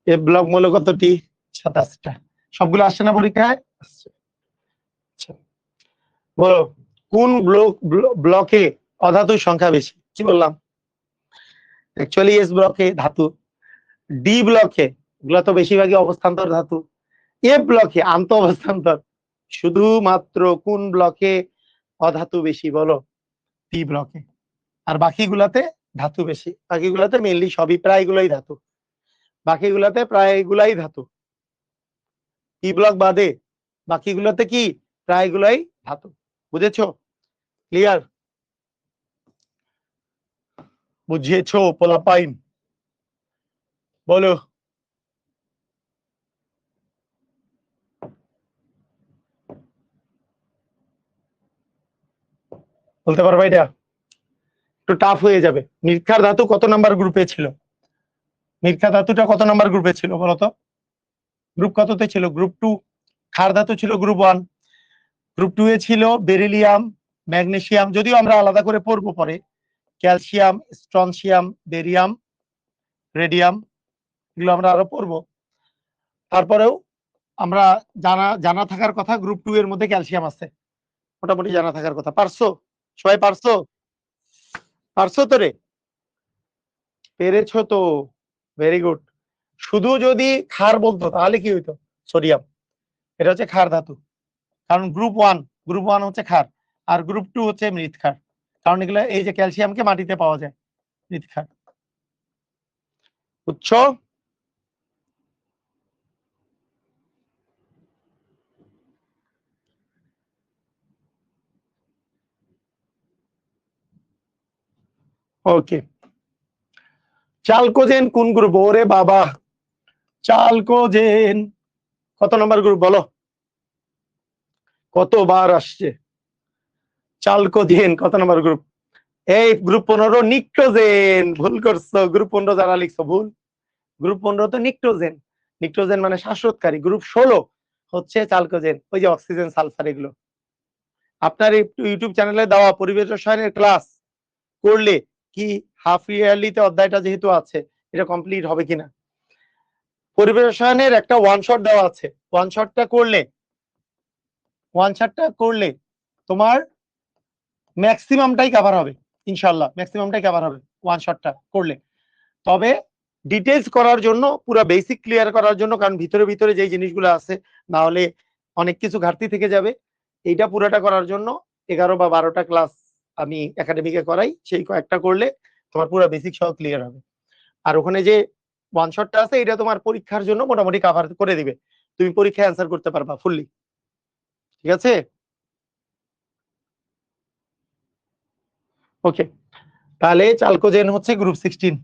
এ ব্লক মৌল কতটি? 27টা। সবগুলো আসছে না পরীক্ষায়? আচ্ছা বলো কোন ব্লকে অধাতুর সংখ্যা বেশি? কি বললাম? অ্যাকচুয়ালি এস ব্লকে ধাতু, ডি ব্লকে এগুলো তো বেশিরভাগই অবস্থান্তর ধাতু, এ ব্লকে আন্ত অবস্থান্তর। শুধুমাত্র কোন ব্লকে অধাতু বেশি বলো? পি ব্লকে। আর বাকিগুলাতে ধাতু বেশি, বাকিগুলাতে মেইনলি সবই প্রায়গুলাই ধাতু, বাকিগুলাতে প্রায়গুলাই ধাতু। পি ব্লক বাদে বাকিগুলোতে কি প্রায়গুলাই ধাতু। বুঝেছো? ক্লিয়ার? বুঝিয়েছো পোলাপাইন? বলো বলতে পারবা এটা? একটু টাফ হয়ে যাবে। নির্ক্ষার ধাতু কত নাম্বার গ্রুপে ছিল? নির্ক্ষার ধাতুটা কত নাম্বার গ্রুপে ছিল বলতো? গ্রুপ কততে ছিল? গ্রুপ 2। ক্ষার ধাতু ছিল গ্রুপ 1। গ্রুপ 2 এ ছিল বেরিলিয়াম, ম্যাগনেসিয়াম, যদিও আমরা আলাদা করে পড়বো পরে, ক্যালসিয়াম, স্ট্রনসিয়াম, বেরিয়াম, রেডিয়াম, এগুলো আমরা আরো পড়বো। তারপরেও আমরা জানা জানা থাকার কথা গ্রুপ 2 এর মধ্যে ক্যালসিয়াম আছে, মোটামুটি জানা থাকার কথা। পারছো? সবাই পারছো? পারছো তো রে? পেরেছো তো, ভেরি গুড। শুধু যদি ক্ষার বলতো তাহলে কি হইতো? সোডিয়াম, এটা হচ্ছে ক্ষার ধাতু। কারণ গ্রুপ ওয়ান হচ্ছে ক্ষার, আর গ্রুপ 2 হচ্ছে মৃৎ ক্ষার। কারণ এগুলো এই যে ক্যালসিয়ামকে মাটিতে পাওয়া যায়, মৃৎ ক্ষার। বুঝছো? ওকে। চালকোজেন কোন গ্রুপ? ওরে বাবা, চালকোজেন কত নম্বর গ্রুপ বলো? কতবার আসছে? চালকোজেন কত নম্বর গ্রুপ? এই গ্রুপ 15 নিক্টোজেন। ভুল করছো, গ্রুপ 15 যারা লিখছো ভুল। গ্রুপ 15 তো নিক্টোজেন, নিক্টোজেন মানে শ্বাসরোধকারী। গ্রুপ 16 হচ্ছে চালকোজেন, ওই যে অক্সিজেন সালফার এগুলো। আপনার ইউটিউব চ্যানেলে দেওয়া পরিবেশ রসায়নের ক্লাস করলে কি হাফ ইয়ারলিতে অধ্যায়টা যেহেতু আছে এটা কমপ্লিট হবে কিনা? পরিবেশ রসায়নের একটা ওয়ান শট দেওয়া আছে, ওয়ান শটটা করলে তোমার ম্যাক্সিমামটাই কভার হবে, ইনশাআল্লাহ ম্যাক্সিমামটাই কভার হবে ওয়ান শটটা করলে। তবে ডিটেইলস করার জন্য, পুরো বেসিক ক্লিয়ার করার জন্য, কারণ ভিতরে ভিতরে যে জিনিসগুলো আছে না হলে অনেক কিছু ঘাটতি থেকে যাবে, এইটা পুরোটা করার জন্য 11 বা 12টা ক্লাস আমি একাডেমিকে করাই, সেই কয়েকটা করলে তোমার পুরো বেসিক সহ ক্লিয়ার হবে। আর ওখানে যে ওয়ান শটটা আছে এটা তোমার পরীক্ষার জন্য মোটামুটি কভার করে দিবে, তুমি পরীক্ষায় অ্যান্সার করতে পারবা ফুললি। ঠিক আছে? ওকে, তাহলে চালকোজেন হচ্ছে গ্রুপ 16।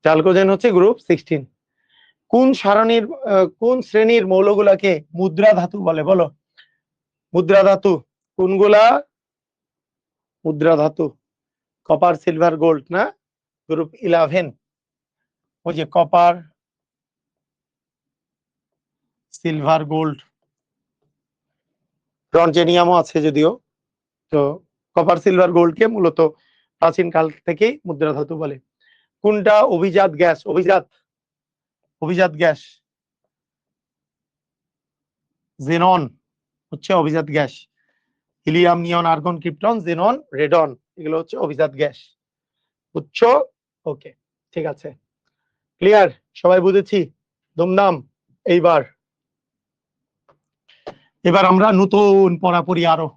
চালকোজেন হচ্ছে গ্রুপ 16। কোন সারণীর কোন শ্রেণীর মৌলগুলাকে মুদ্রা ধাতু বলে বলো? মুদ্রা ধাতু কোনগুলা? মুদ্রা ধাতু কপার, সিলভার, গোল্ড না? গ্রুপ 11, ওই যে কপার, সিলভার, গোল্ড, ব্রঞ্জেনিয়ামও আছে যদিও। তো কপার, সিলভার, গোল্ডকে মূলত প্রাচীন কাল থেকেই মুদ্রা ধাতু বলে। কোনটা অভিজাত গ্যাস? অভিজাত গ্যাস জেনন হচ্ছে অভিজাত gas. Helium, neon, argon, krypton, xenon, radon এগুলো হচ্ছে অভিজাত গ্যাস। বুঝছো? ওকে, ঠিক আছে, ক্লিয়ার, সবাই বুঝেছি ধুমধাম। এবার আমরা নতুন পড়াপড়ি আরো।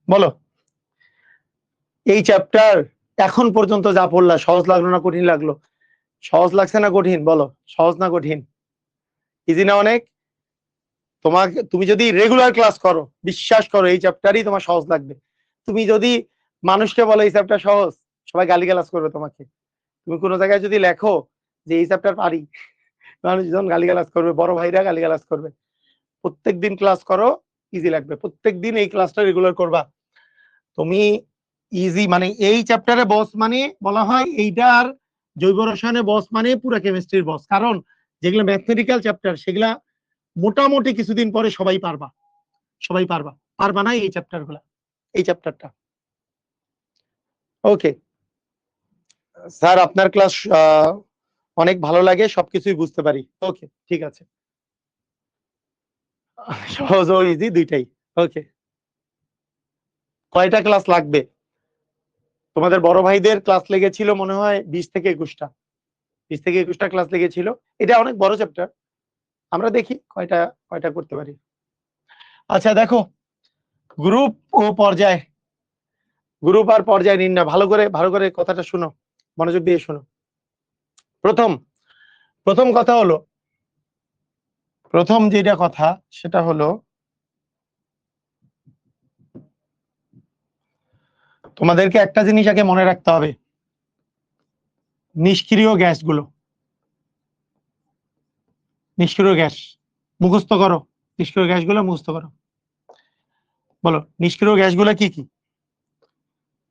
বলো, এই চ্যাপ্টার এখন পর্যন্ত যা পড়লা সহজ লাগলো না কঠিন লাগলো? সহজ লাগছে না কঠিন? বলো, সহজ না কঠিন? ইজি না অনেক? তুমি যদি রেগুলার ক্লাস করো, বিশ্বাস করো এই চ্যাপ্টারই তোমার সহজ লাগবে। তুমি যদি মানুষকে বলো এই চ্যাপ্টার সহজ, সবাই গালিগালাজ করবে তোমাকে। তুমি কোনো জায়গায় যদি লেখো যে এই চ্যাপ্টার পারি, মানুষজন গালিগালাজ করবে, বড় ভাইরা গালিগালাজ করবে। প্রত্যেকদিন ক্লাস করো, ইজি লাগবে। প্রত্যেকদিন এই ক্লাসটা রেগুলার করবা। তুমি ইজি মানে এই চ্যাপ্টারে বস মানে বলা হয় এইটার জৈব রসায়নে বস মানে পুরো কেমিস্ট্রির বস। কারণ যেগুলো ম্যাথমেটিক্যাল চ্যাপ্টার সেগুলা মোটামুটি কিছুদিন পরে সবাই পারবা, পারবা না এই চ্যাপ্টারগুলা, এই চ্যাপ্টারটা। ওকে স্যার, আপনার ক্লাস অনেক ভালো লাগে, সবকিছুই বুঝতে পারি। ওকে, ঠিক আছে, সহজ ও ইজি দুইটাই। ওকে, কয়টা ক্লাস লাগবে? তোমাদের বড় ভাইদের ক্লাস লেগেছিল মনে হয় 20 থেকে 21টা, 20 থেকে 21টা ক্লাস লেগেছিল। এটা অনেক বড় চ্যাপ্টার, আমরা দেখি কয়টা কয়টা করতে পারি। আচ্ছা দেখো, গ্রুপ ও পর্যায়, গ্রুপ আর পর্যায় নির্ণয়, ভালো করে কথাটা শুনো, মনোযোগ দিয়ে শুনো। প্রথম কথা হলো, প্রথম যেটা কথা সেটা হলো তোমাদেরকে একটা জিনিস আগে মনে রাখতে হবে, নিষ্ক্রিয় গ্যাসগুলো, নিষ্ক্রিয় গ্যাস মুখস্থ করো, নিষ্ক্রিয় গ্যাসগুলো মুখস্থ করো। বলো নিষ্ক্রিয় গ্যাসগুলো কি কি?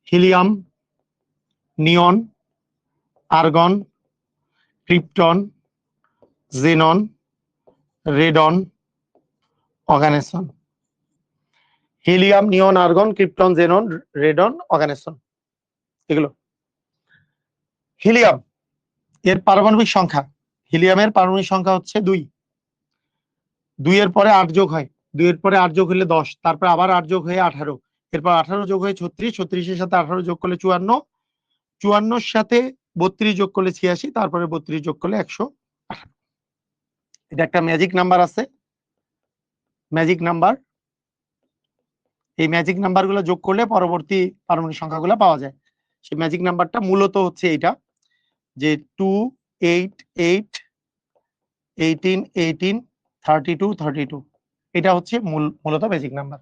Helium, neon, argon, krypton, xenon, radon, oganesson. Helium, neon, argon, krypton, xenon, radon, oganesson এগুলো। হিলিয়াম এর পারমাণবিক সংখ্যা, হিলিয়ামের পারমাণবিক সংখ্যা হচ্ছে 2। 2 এর পরে 8 যোগ হয়, 2 এর পরে 8 যোগ হলে 10, তারপর আবার 8 যোগ হয়ে 18, এরপর 18 যোগ হয়ে 36, 36 এর সাথে 18 যোগ করলে 54, 54 সাথে 32 যোগ করলে 86, তারপরে 32 যোগ করলে 118। এটা একটা ম্যাজিক নাম্বার আছে, ম্যাজিক নাম্বার। এই ম্যাজিক নাম্বারগুলো যোগ করলে পরবর্তী পারমাণবিক সংখ্যাগুলো পাওয়া যায়। সেই ম্যাজিক নাম্বারটা মূলত হচ্ছে এইটা, যে 2 8 8 18 18 32 32। এটা হচ্ছে মূলত ম্যাজিক নাম্বার।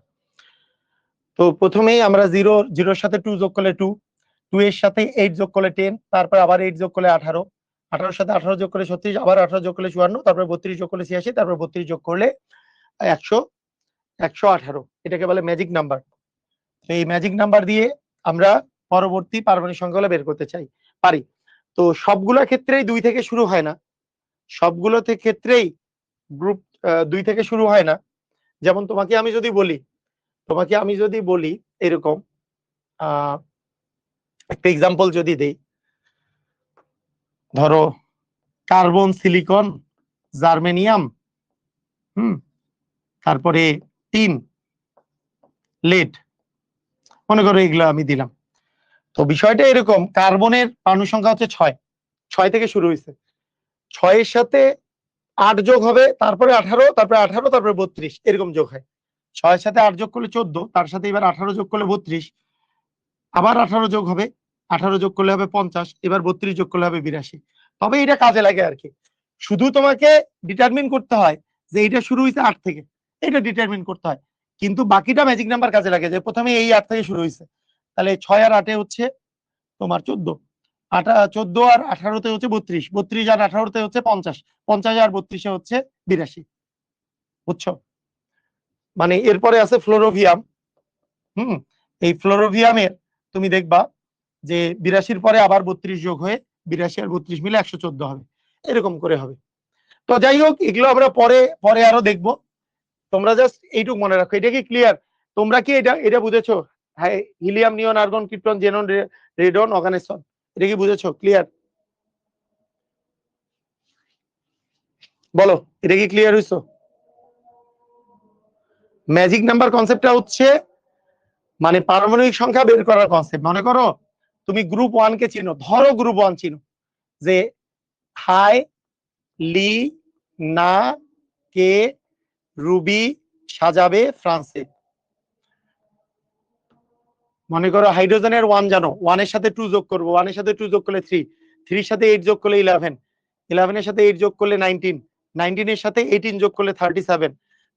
তো প্রথমেই আমরা 0 0 এর সাথে 2 যোগ করলে 2, 2 এর সাথে 8 যোগ করলে 10, তারপর আবার 8 যোগ করলে 18, 18 এর সাথে 18 যোগ করলে 36, আবার 18 যোগ করলে 54, তারপর 32 যোগ করলে 86, তারপর 32 যোগ করলে 118। এটাকে বলে ম্যাজিক নাম্বার। তো এই ম্যাজিক নাম্বার দিয়ে আমরা পরবর্তী পারমাণবিক সংখ্যাগুলো বের করতে পারি। তো সবগুলো ক্ষেত্রেই 2 থেকে শুরু হয় না, সবগুলো ক্ষেত্রেই গ্রুপ 2 থেকে শুরু হয় না। যেমন তোমাকে আমি যদি বলি এরকম একটা এক্সাম্পল যদি দেই, ধরো কার্বন, সিলিকন, জার্মেনিয়াম, তারপরে টিন, লেড, মনে করো এগুলো আমি দিলাম। তো বিষয়টা এরকম, কার্বনের পারমাণবিক সংখ্যা হচ্ছে 6 থেকে শুরু হয়েছে, 6 এর সাথে 8 যোগ হবে, তারপরে 18, তারপরে 18, তারপরে 32, এরকম যোগ হয়। 6 এর সাথে 8 যোগ করলে 14, তার সাথে এবার 18 যোগ করলে 32, আবার 18 যোগ হবে, 18 যোগ করলে হবে 50, এবার 32 যোগ করলে হবে 82। তবে এটা কাজে লাগে আর কি, শুধু তোমাকে ডিটারমিন করতে হয় যে এটা শুরু হয়েছে 8 থেকে, এটা ডিটারমিন করতে হয়, কিন্তু বাকিটা ম্যাজিক নাম্বার কাজে লাগে, যে প্রথমে এই 8 থেকে শুরু হয়েছে, তাহলে 6 আর 8 হচ্ছে তোমার 14, 14 আর 18 হচ্ছে 32, 32 আর 18 হচ্ছে 50, 50 আর 32 হচ্ছে 82। বুঝছো? মানে এরপরে আছে ফ্লোরোভিয়াম। এই ফ্লোরোভিয়ামের তুমি দেখবা যে 82 পরে আবার 32 যোগ হয়ে 82 আর 32 মিলে 114 হবে, এরকম করে হবে। তো যাই হোক, এগুলো আমরা পরে আরো দেখবো। তোমরা জাস্ট এইটুকু মনে রাখো। এটা কি ক্লিয়ার? তোমরা কি এটা বুঝেছো? হ্যাঁ, helium, neon, argon, krypton, xenon, radon, অর্গানিসন, এটা কি বুঝেছো? ক্লিয়ার? বলো, এটা কি ক্লিয়ার হইছো? ম্যাজিক নাম্বার কনসেপ্টটা হচ্ছে মানে পারমাণবিক সংখ্যা বের করার কনসেপ্ট। মনে করো তুমি গ্রুপ 1 কে চিনো, ধরো গ্রুপ 1 চিনো, যে হাই, লি, না, কে, রুবি, সাজাবে, ফ্রান্সে। মনে করো হাইড্রোজেনের 1 জানো, 1 এর সাথে 2 যোগ করবো, 1 এর সাথে 2 যোগ করলে 3, 3 এর সাথে 8 যোগ করলে 11, 11 এর সাথে 8 যোগ করলে 19, 19 এর সাথে 18 যোগ করলে 37,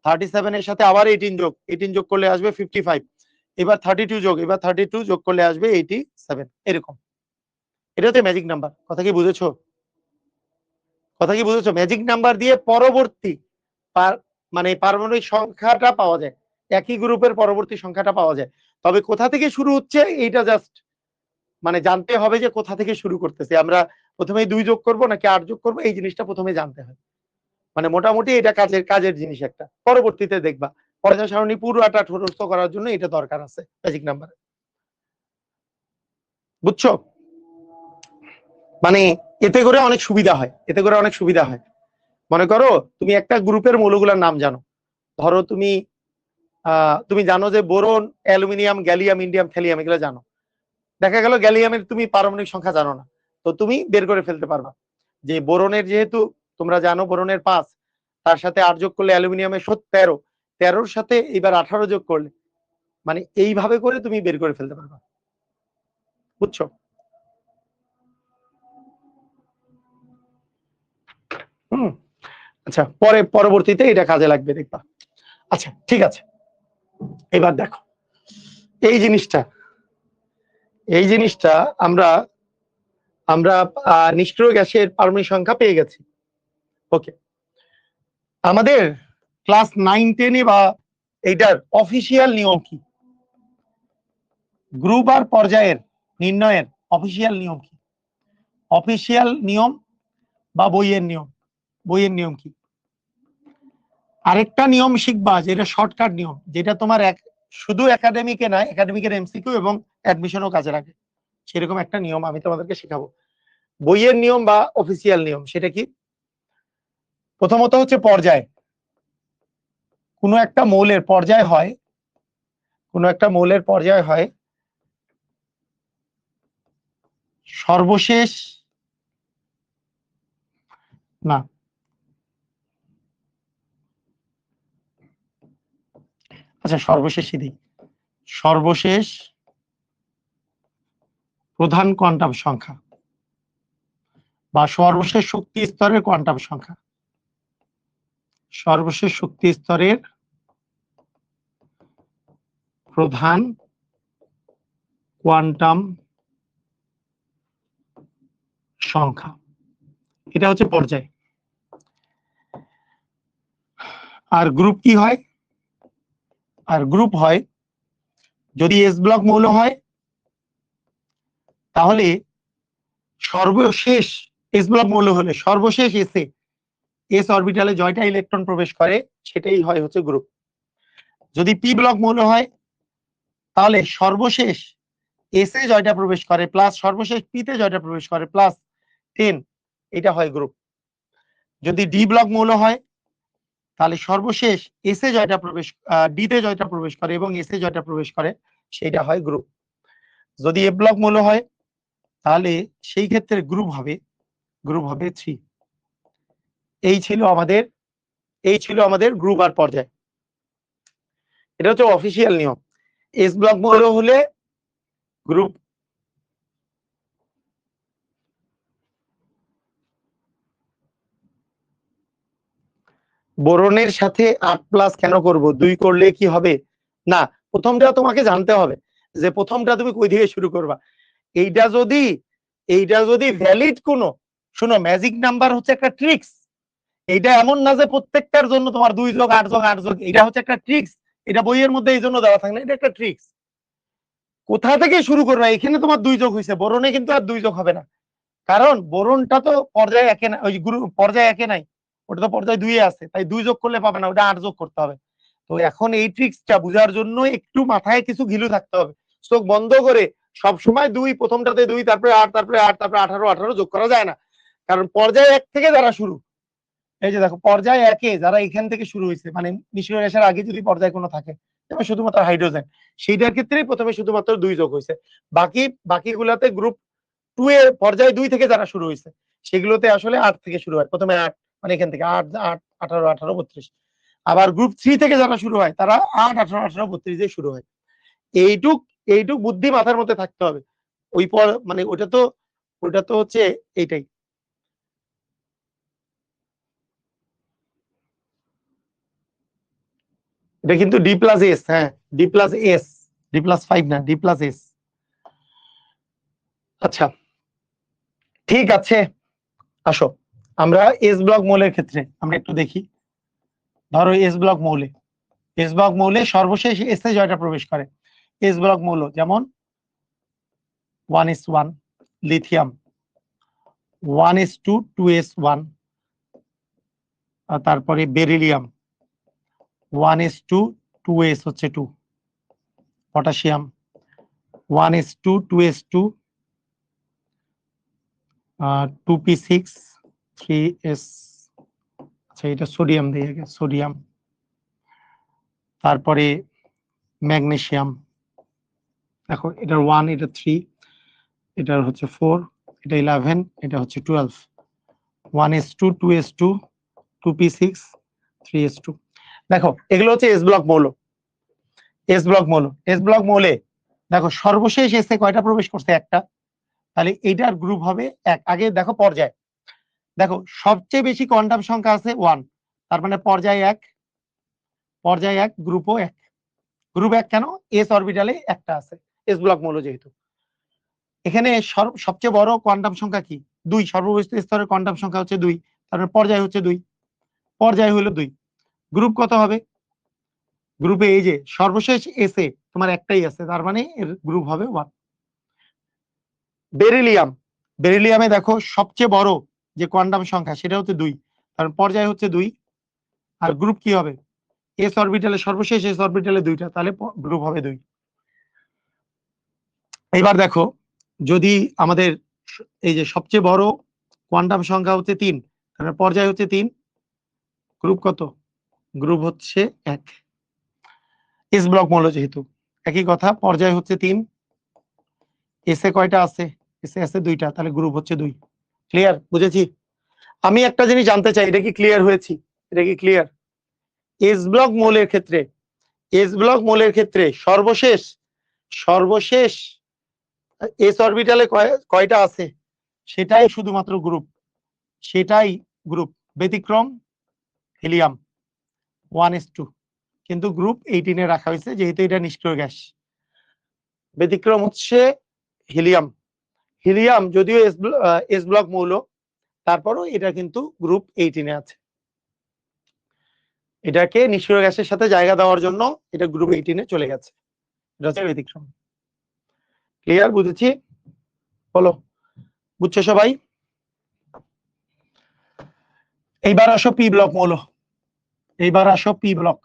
37 এর সাথে আবার 18 যোগ করলে আসবে 55, এবার 32 যোগ, এবার 32 যোগ করলে আসবে 87, এরকম। এটা হচ্ছে ম্যাজিক নাম্বার। কথা কি বুঝেছো? ম্যাজিক নাম্বার দিয়ে পরবর্তী মানে পারমাণবিক সংখ্যাটা পাওয়া যায়, একই গ্রুপের পরবর্তী সংখ্যাটা পাওয়া যায়। তবে কোথা থেকে শুরু হচ্ছে এইটা জাস্ট মানে জানতে হবে, যে কোথা থেকে শুরু করতেছে, আমরা প্রথমে 2 যোগ করব নাকি 8 যোগ করব, এই জিনিসটা প্রথমে জানতে হয়। মানে মোটামুটি এটা কাজের জিনিস একটা, পরবর্তীতে দেখবা পর্যায় সারণী পুরোটা ঠোঁটস্থ করার জন্য এটা দরকার আছে ম্যাজিক নাম্বার। বুঝছো? মানে এতে করে অনেক সুবিধা হয়, মনে করো তুমি একটা গ্রুপের মৌলগুলোর নাম জানো, ধরো তুমি জানো যে boron, aluminium, gallium, indium, thallium, এগুলো জানো। দেখা গেল গ্যালিয়ামের তুমি পারমাণবিক সংখ্যা জানো না, তো তুমি বের করে ফেলতে পারবা যে বোরনের, যেহেতু তোমরা জানো বোরনের 5, তার সাথে 8 যোগ করলে অ্যালুমিনিয়ামের 13, 13 সাথে এবার 18 যোগ করলে, মানে এইভাবে করে তুমি বের করে ফেলতে পারবা। বুঝছো? আচ্ছা, পরবর্তীতে এটা কাজে লাগবে, দেখবা। আচ্ছা, ঠিক আছে, এবার দেখো এই জিনিসটা আমরা নিষ্ক্রিয় গ্যাসের পারমাণবিক সংখ্যা পেয়ে গেছি। ওকে, আমাদের ক্লাস 9-10 বা এইটার অফিসিয়াল নিয়ম কি? গ্রুপ আর পর্যায়ের নির্ণয়ের অফিসিয়াল নিয়ম কি? অফিসিয়াল নিয়ম বা বইয়ের নিয়ম কি? আরেকটা নিয়ম শিখবা, যেটা শর্টকাট নিয়ম, যেটা তোমার শুধু একাডেমিকে না, একাডেমিকের এমসিকিউ এবং অ্যাডমিশনও কাজে লাগে, সেরকম একটা নিয়ম আমি তোমাদেরকে শেখাবো। বইয়ের নিয়ম বা অফিসিয়াল নিয়ম, সেটা কি? প্রথমত হচ্ছে পর্যায়। কোনো একটা মৌলের পর্যায় হয় সর্বশেষ না। আচ্ছা সর্বশেষই দিই, সর্বশেষ প্রধান কোয়ান্টাম সংখ্যা বা সর্বশেষ শক্তি স্তরের কোয়ান্টাম সংখ্যা, সর্বশেষ শক্তি স্তরের প্রধান কোয়ান্টাম সংখ্যা, এটা হচ্ছে পর্যায়। আর গ্রুপ কি হয়? আর গ্রুপ হয় যদি এস ব্লক মৌল হয় তাহলে সর্বশেষ এস ব্লক মৌল হলে সর্বশেষ এসে এস অরবিটালে জয়টা ইলেকট্রন প্রবেশ করে সেটাই হয় হচ্ছে গ্রুপ। যদি পি ব্লক মৌল হয় তাহলে সর্বশেষ এসে জয়টা প্রবেশ করে প্লাস সর্বশেষ পিতে জয়টা প্রবেশ করে প্লাস 10, এটা হয় গ্রুপ। যদি ডি ব্লক মৌল হয় তাহলে সর্বশেষ এসে জয়টা প্রবেশ ডিতে জয়টা প্রবেশ করে এবং এসে জয়টা প্রবেশ করে সেটা হয় গ্রুপ। যদি এ ব্লক মৌল হয় তাহলে সেই ক্ষেত্রে গ্রুপ হবে 3। এই ছিল আমাদের গ্রুপ আর পর্যায়। এটা হচ্ছে অফিসিয়াল নিয়ম। এস ব্লক মৌল হলে গ্রুপ, বোরনের সাথে 8+ কেন করব? 2 করলে কি হবে? না, প্রথমটা তোমাকে জানতে হবে যে প্রথমটা তুমি কই থেকে শুরু করবা। এইটা যদি ভ্যালিড কোনো, শোনো ম্যাজিক নাম্বার হচ্ছে একটা ট্রিক্স। এইটা এমন না যে প্রত্যেকটার জন্য তোমার 2 যোগ 8 যোগ 8 যোগ, এটা হচ্ছে একটা ট্রিক্স। এটা বইয়ের মধ্যে এই জন্য দেওয়া থাকে না, এটা একটা ট্রিক্স। কোথা থেকে শুরু করবা? এখানে তোমার 2 যোগ হয়েছে, বোরনে কিন্তু আর 2 যোগ হবে না, কারণ বোরনটা তো পর্যায়ে একে না, ওই পর্যায়ে একে নাই, ওটা তো পর্যায়ে 2 এ আছে, তাই 2 যোগ করলে পাবে না, ওটা 8 যোগ করতে হবে। তো এখন এই ট্রিক্সটা বোঝার জন্য একটু মাথায় কিছু ঘিলু থাকতে হবে। চোখ বন্ধ করে সব সময় 2, প্রথমটাতে 2, তারপরে 8, তারপরে 8, তারপরে 18 যোগ করা যায় না, কারণ পর্যায়ে 1 থেকে যারা শুরু, এই যে দেখো পর্যায়ে 1 যারা এখান থেকে শুরু হয়েছে, মানে মিশরীয় গ্যাসের আগে যদি পর্যায়ে কোনো থাকে যেমন শুধুমাত্র হাইড্রোজেন, সেইটার ক্ষেত্রেই প্রথমে শুধুমাত্র 2 যোগ হয়েছে। বাকিগুলাতে গ্রুপ 2 এ পর্যায়ে 2 থেকে যারা শুরু হয়েছে সেগুলোতে আসলে 8 থেকে শুরু হয়, প্রথমে 8 মানে এখান থেকে 8 8 18 18 32। আবার গ্রুপ 3 থেকে যারা শুরু হয় তারা 8 18 18 32 দিয়ে শুরু হয়। এইটুক বুদ্ধি মাথার মধ্যে থাকতে হবে। ওই মানে ওটা তো হচ্ছে এইটাই। এটা কিন্তু D+S, হ্যাঁ D+S, D+5 না, D+S। আচ্ছা ঠিক আছে, আসো আমরা এস ব্লক মৌলের ক্ষেত্রে আমরা একটু দেখি। ধরো এস ব্লক মৌলে সর্বশেষ এস এ জয়টা প্রবেশ করে। এস ব্লক মৌল যেমন 1s1 লিথিয়াম, 1s2 2s1, তারপরে বেরিলিয়াম 1s2 2s হচ্ছে 2, potassium 1s2 2s2, 2p6 3s, আচ্ছা এটা সোডিয়াম দিয়ে গেছে, সোডিয়াম। তারপরে ম্যাগনেসিয়াম, দেখো এটার 1, এটা 3, এটার হচ্ছে 4, এটা 11, এটা হচ্ছে 12, 1s2 2s2 2p6 3s2। দেখো এগুলো হচ্ছে এস ব্লক মৌল। এস ব্লক মৌলে দেখো সর্বশেষ এসে কয়টা প্রবেশ করছে? একটা, তাহলে এইটার গ্রুপ হবে 1। আগে দেখো পর্যায়, দেখো সবচেয়ে বেশি কোয়ান্টাম সংখ্যা আছে 1, তার মানে পর্যায় 1, গ্রুপও 1। গ্রুপ 1 কেন? এস অরবিটালে একটা আছে, এস ব্লক মৌল যেহেতু। এখানে সবচেয়ে বড় কোয়ান্টাম সংখ্যা কি? 2, সর্ববৃহৎ স্তরের কোয়ান্টাম সংখ্যা হচ্ছে 2, তারপরে পর্যায় হচ্ছে 2, পর্যায় হলো 2। গ্রুপ কত হবে? গ্রুপে এই যে সর্বশেষ এসে তোমার একটাই আছে, তার মানে এর গ্রুপ হবে 1। বেরিলিয়ামে দেখো সবচেয়ে বড় যে কোয়ান্টাম সংখ্যা সেটা হচ্ছে 2, কারণ পর্যায় হচ্ছে 2, আর গ্রুপ কি হবে? এস অরবিটালে সর্বশেষ এস অরবিটালে 2টা, তাহলে গ্রুপ হবে 2। এবার দেখো যদি আমাদের এই যে সবচেয়ে বড় কোয়ান্টাম সংখ্যা হচ্ছে 3, তাহলে পর্যায় হচ্ছে 3, গ্রুপ কত? গ্রুপ হচ্ছে 1। এস ব্লক মৌল যেহেতু একই কথা, পর্যায় হচ্ছে 3, এসে কয়টা আছে? এসে আছে 2টা, তাহলে গ্রুপ হচ্ছে 2। ক্লিয়ার? বুঝেছি? আমি একটা জিনিস জানতে চাই, এটা কি ক্লিয়ার হয়েছি? এটা কি ক্লিয়ার? এস ব্লক মৌলের ক্ষেত্রে, এস ব্লক মৌলের ক্ষেত্রে সর্বশেষ সর্বশেষ এস অরবিটালে কয়টা আছে সেটাই শুধুমাত্র গ্রুপ, সেটাই গ্রুপ। ব্যতিক্রম হিলিয়াম 1s2, কিন্তু গ্রুপ 18 এ রাখা হয়েছে যেহেতু এটা নিষ্ক্রিয় গ্যাস। ব্যতিক্রম হচ্ছে হিলিয়াম। হিলিয়াম যদিও এস ব্লক মৌল, তারপরও এটা কিন্তু গ্রুপ 18 এ আছে। এটাকে নিষ্ক্রিয় গ্যাসের সাথে জায়গা দেওয়ার জন্য এটা গ্রুপ 18 এ চলে গেছে। এটা হচ্ছে ব্যতিক্রম। ক্লিয়ার? বুঝেছি? বলো, বুঝছো সবাই? এইবার আসো পি ব্লক মৌল। এইবার আসো পি ব্লক।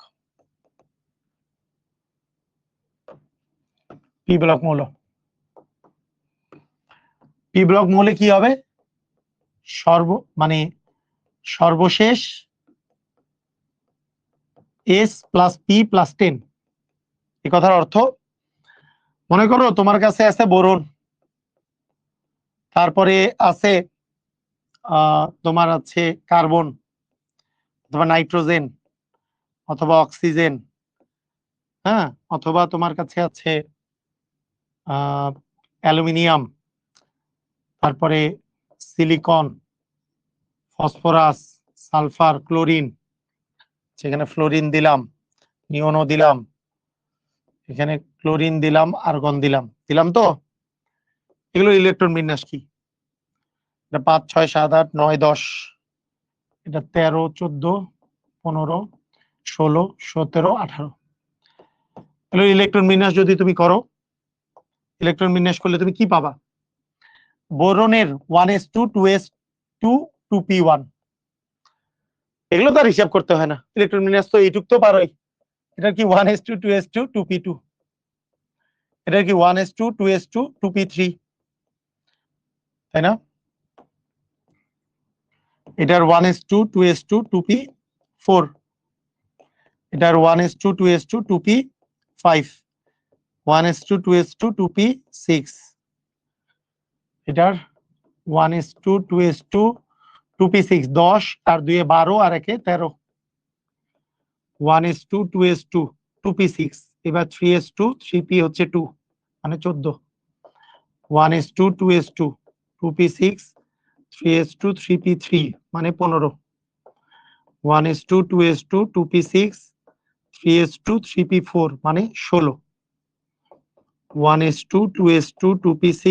পি ব্লক মৌল, পি ব্লক মৌলে কি হবে? সর্বশেষ এস প্লাস পি প্লাস 10। এই কথার অর্থ, মনে করো তোমার কাছে আছে বোরন, তারপরে আছে তোমার আছে কার্বন অথবা নাইট্রোজেন অথবা অক্সিজেন, হ্যাঁ, অথবা তোমার কাছে আছে অ্যালুমিনিয়াম, তারপরে সিলিকন, ফসফরাস, সালফার, ক্লোরিন, সেখানে ফ্লোরিন দিলাম, নিয়নও দিলাম, এখানে ক্লোরিন দিলাম, আর্গন দিলাম, দিলাম তো। এগুলো ইলেকট্রন বিন্যাস কি? এটা 5 6 7 8 9 10, এটা 13 14 15 16 17 18। এগুলো ইলেকট্রন বিন্যাস যদি তুমি করো, ইলেকট্রন বিন্যাস করলে তুমি কি পাবা? বোরনের 1s2 2s2 2p1, এগুলো তো আর হিসাব করতে হয় না, ইলেকট্রন বিন্যাস তো এইটুক তো পারোই। এটা কি 1s2 2s2 2p2, এটা কি 1s2 2s2 2p3, তাই না? এটার 1s2 2s2 2p4, এটার 1s2 2s2 2p5, 1s2 2s2 2p6, এটার 1s2 2s2 2p6, 10 আর 2 এ 12 আর 1 এ 13, 1s2 2s2 2p6, এবার 3s2 3p হচ্ছে 2 মানে 14, 1s2 2s2 2p6 3s2 3p3 মানে 15, 1s2 2s2 2p6 3s2 3p4 মানে 16, 1s2 2s2 2p6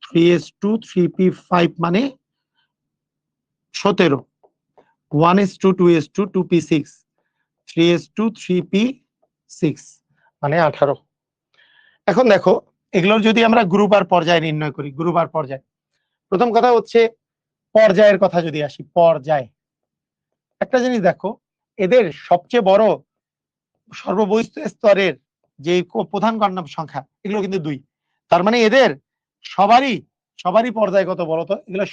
3s2 3p5 মানে 17, 1s2 2s2 2p6 3s2 3p6 মানে 18। এখন দেখো, এগুলোর যদি আমরা গ্রুপ আর পর্যায় নির্ণয় করি, গ্রুপ আর পর্যায়, প্রথম কথা হচ্ছে পর্যায়ের কথা যদি আসি, পর্যায় একটা জিনিস দেখো, এদের সবচেয়ে বড় সর্ববহিষ্ঠ স্তরের যে প্রধান কর্ণাব সংখ্যা, এগুলো কিন্তু 2। তার মানে এদের সবারই পর্যায় কত বলতো? এগুলো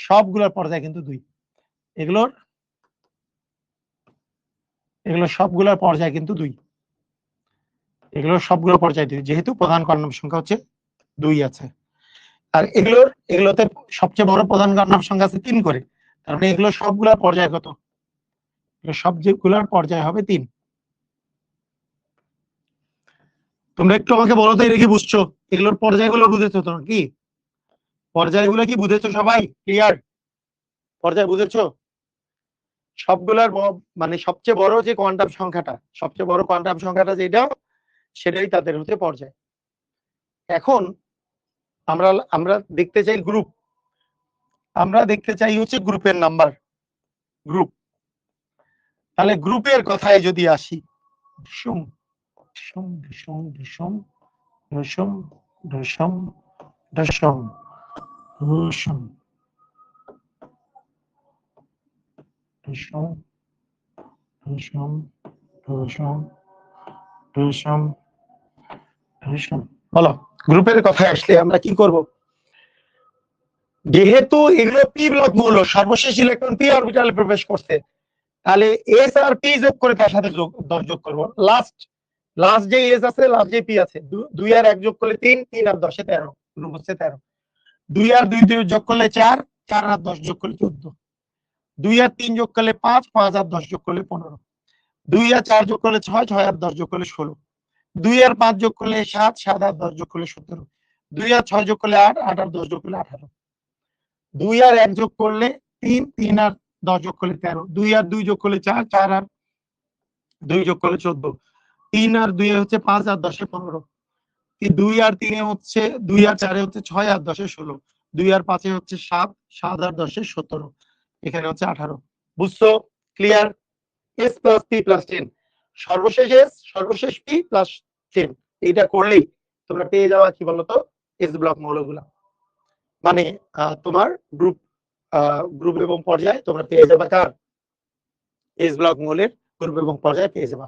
সবগুলার পর্যায় কিন্তু 2। এগুলো সবগুলার পর্যায় কিন্তু 2, সবগুলোর পর্যায় 2, যেহেতু প্রধান কর্ণাব সংখ্যা হচ্ছে 2 আছে। আর এগুলোতে সবচেয়ে বড় প্রধান কর্ণাব সংখ্যা আছে 3 করে। তার মানে এগুলো সবগুলার পর্যায় কত? সবগুলার পর্যায় হবে 3। তোমরা একটু আমাকে বলো তো, এটা কি বুঝছো? এগুলোর পর্যায়গুলো বুঝেছো তো কি? পর্যায়গুলো কি বুঝেছো সবাই? ক্লিয়ার? পর্যায় বুঝেছো? সবগুলার মানে সবচেয়ে বড় যে কোয়ান্টাম সংখ্যাটা, সবচেয়ে বড় কোয়ান্টাম সংখ্যাটা যেটা, সেটাই তাদের হচ্ছে পর্যায়। এখন আমরা দেখতে চাই গ্রুপ, আমরা দেখতে চাই হচ্ছে গ্রুপের নাম্বার, গ্রুপ। তাহলে গ্রুপের কথায় যদি আসি, sum sum sum sum sum sum sum sum sum sum sum sum. বলো, গ্রুপের কথায় আসলে আমরা কি করব? যেহেতু এগুলো পি ব্লক মৌল, সর্বশেষ ইলেকট্রন পি অরবিটালে প্রবেশ করছে, তাহলে এস আর পি যোগ করে তার সাথে যোগ করব। লাস্ট যে এস আছে, লাস্ট যে পি আছে, 2 আর 1 যোগ করলে 3, 3 আর 10 13, গ্রুপ হচ্ছে 13। 2 আর 2 যোগ করলে 4, 4 আর 10 যোগ করলে 14, 2 আর 3 যোগ করলে 5, 5 আর 10 যোগ করলে 15, 2 আর 4 যোগ করলে 6, 6 আর 10 যোগ করলে 16, 2 আর 5 যোগ করলে 7, 7 আর 10 যোগ করলে 17, 2 আর 6 যোগ করলে 8, 8 আর 10 যোগ করলে 18, 2 আর 1 যোগ করলে 3, 3 আর 10 যোগ করলে 13, 2 আর 2 যোগ করলে 4, 4 আর 2 যোগ করলে 14, 3 আর 2 হচ্ছে 5 আর 10 15, 2 আর 3 হচ্ছে 2 আর 4 হচ্ছে 6 আর 10 16, 2 আর 5 হচ্ছে 7, 7 আর 10 17, এখানে হচ্ছে 18। বুঝছো? Clear? s plus p plus 10, সর্বশেষ s সর্বশেষ p প্লাস 10, এইটা করলেই তোমরা পেয়ে যাওয়া কি বলতো s ব্লক মৌলগুলা, মানে তোমার গ্রুপ এবং পর্যায়ে তোমরা পেয়ে যাবে কার s ব্লক মৌলের গ্রুপ এবং পর্যায়ে পেয়ে যাবা।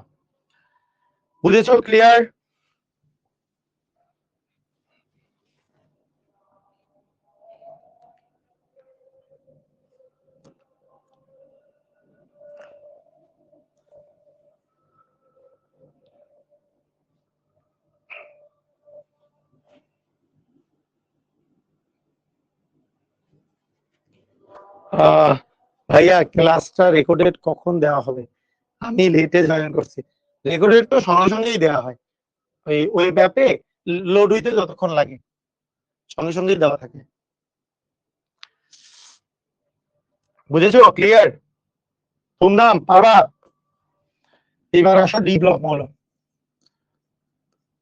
বুঝেছো? ক্লিয়ার? ভাইয়া ক্লাসটা রেকর্ডেড কখন দেওয়া হবে? আমি লেটে জয়েন করছি, রেকর্ডেড তো সঙ্গে সঙ্গেই দেওয়া হয়, ওই ওয়েব অ্যাপে লোড হইতে যতক্ষণ লাগে সঙ্গে সঙ্গেই দেওয়া থাকে। বুঝেছো? ক্লিয়ার? ধুমধাম পারবা? এবার আসো ডি ব্লক মৌল।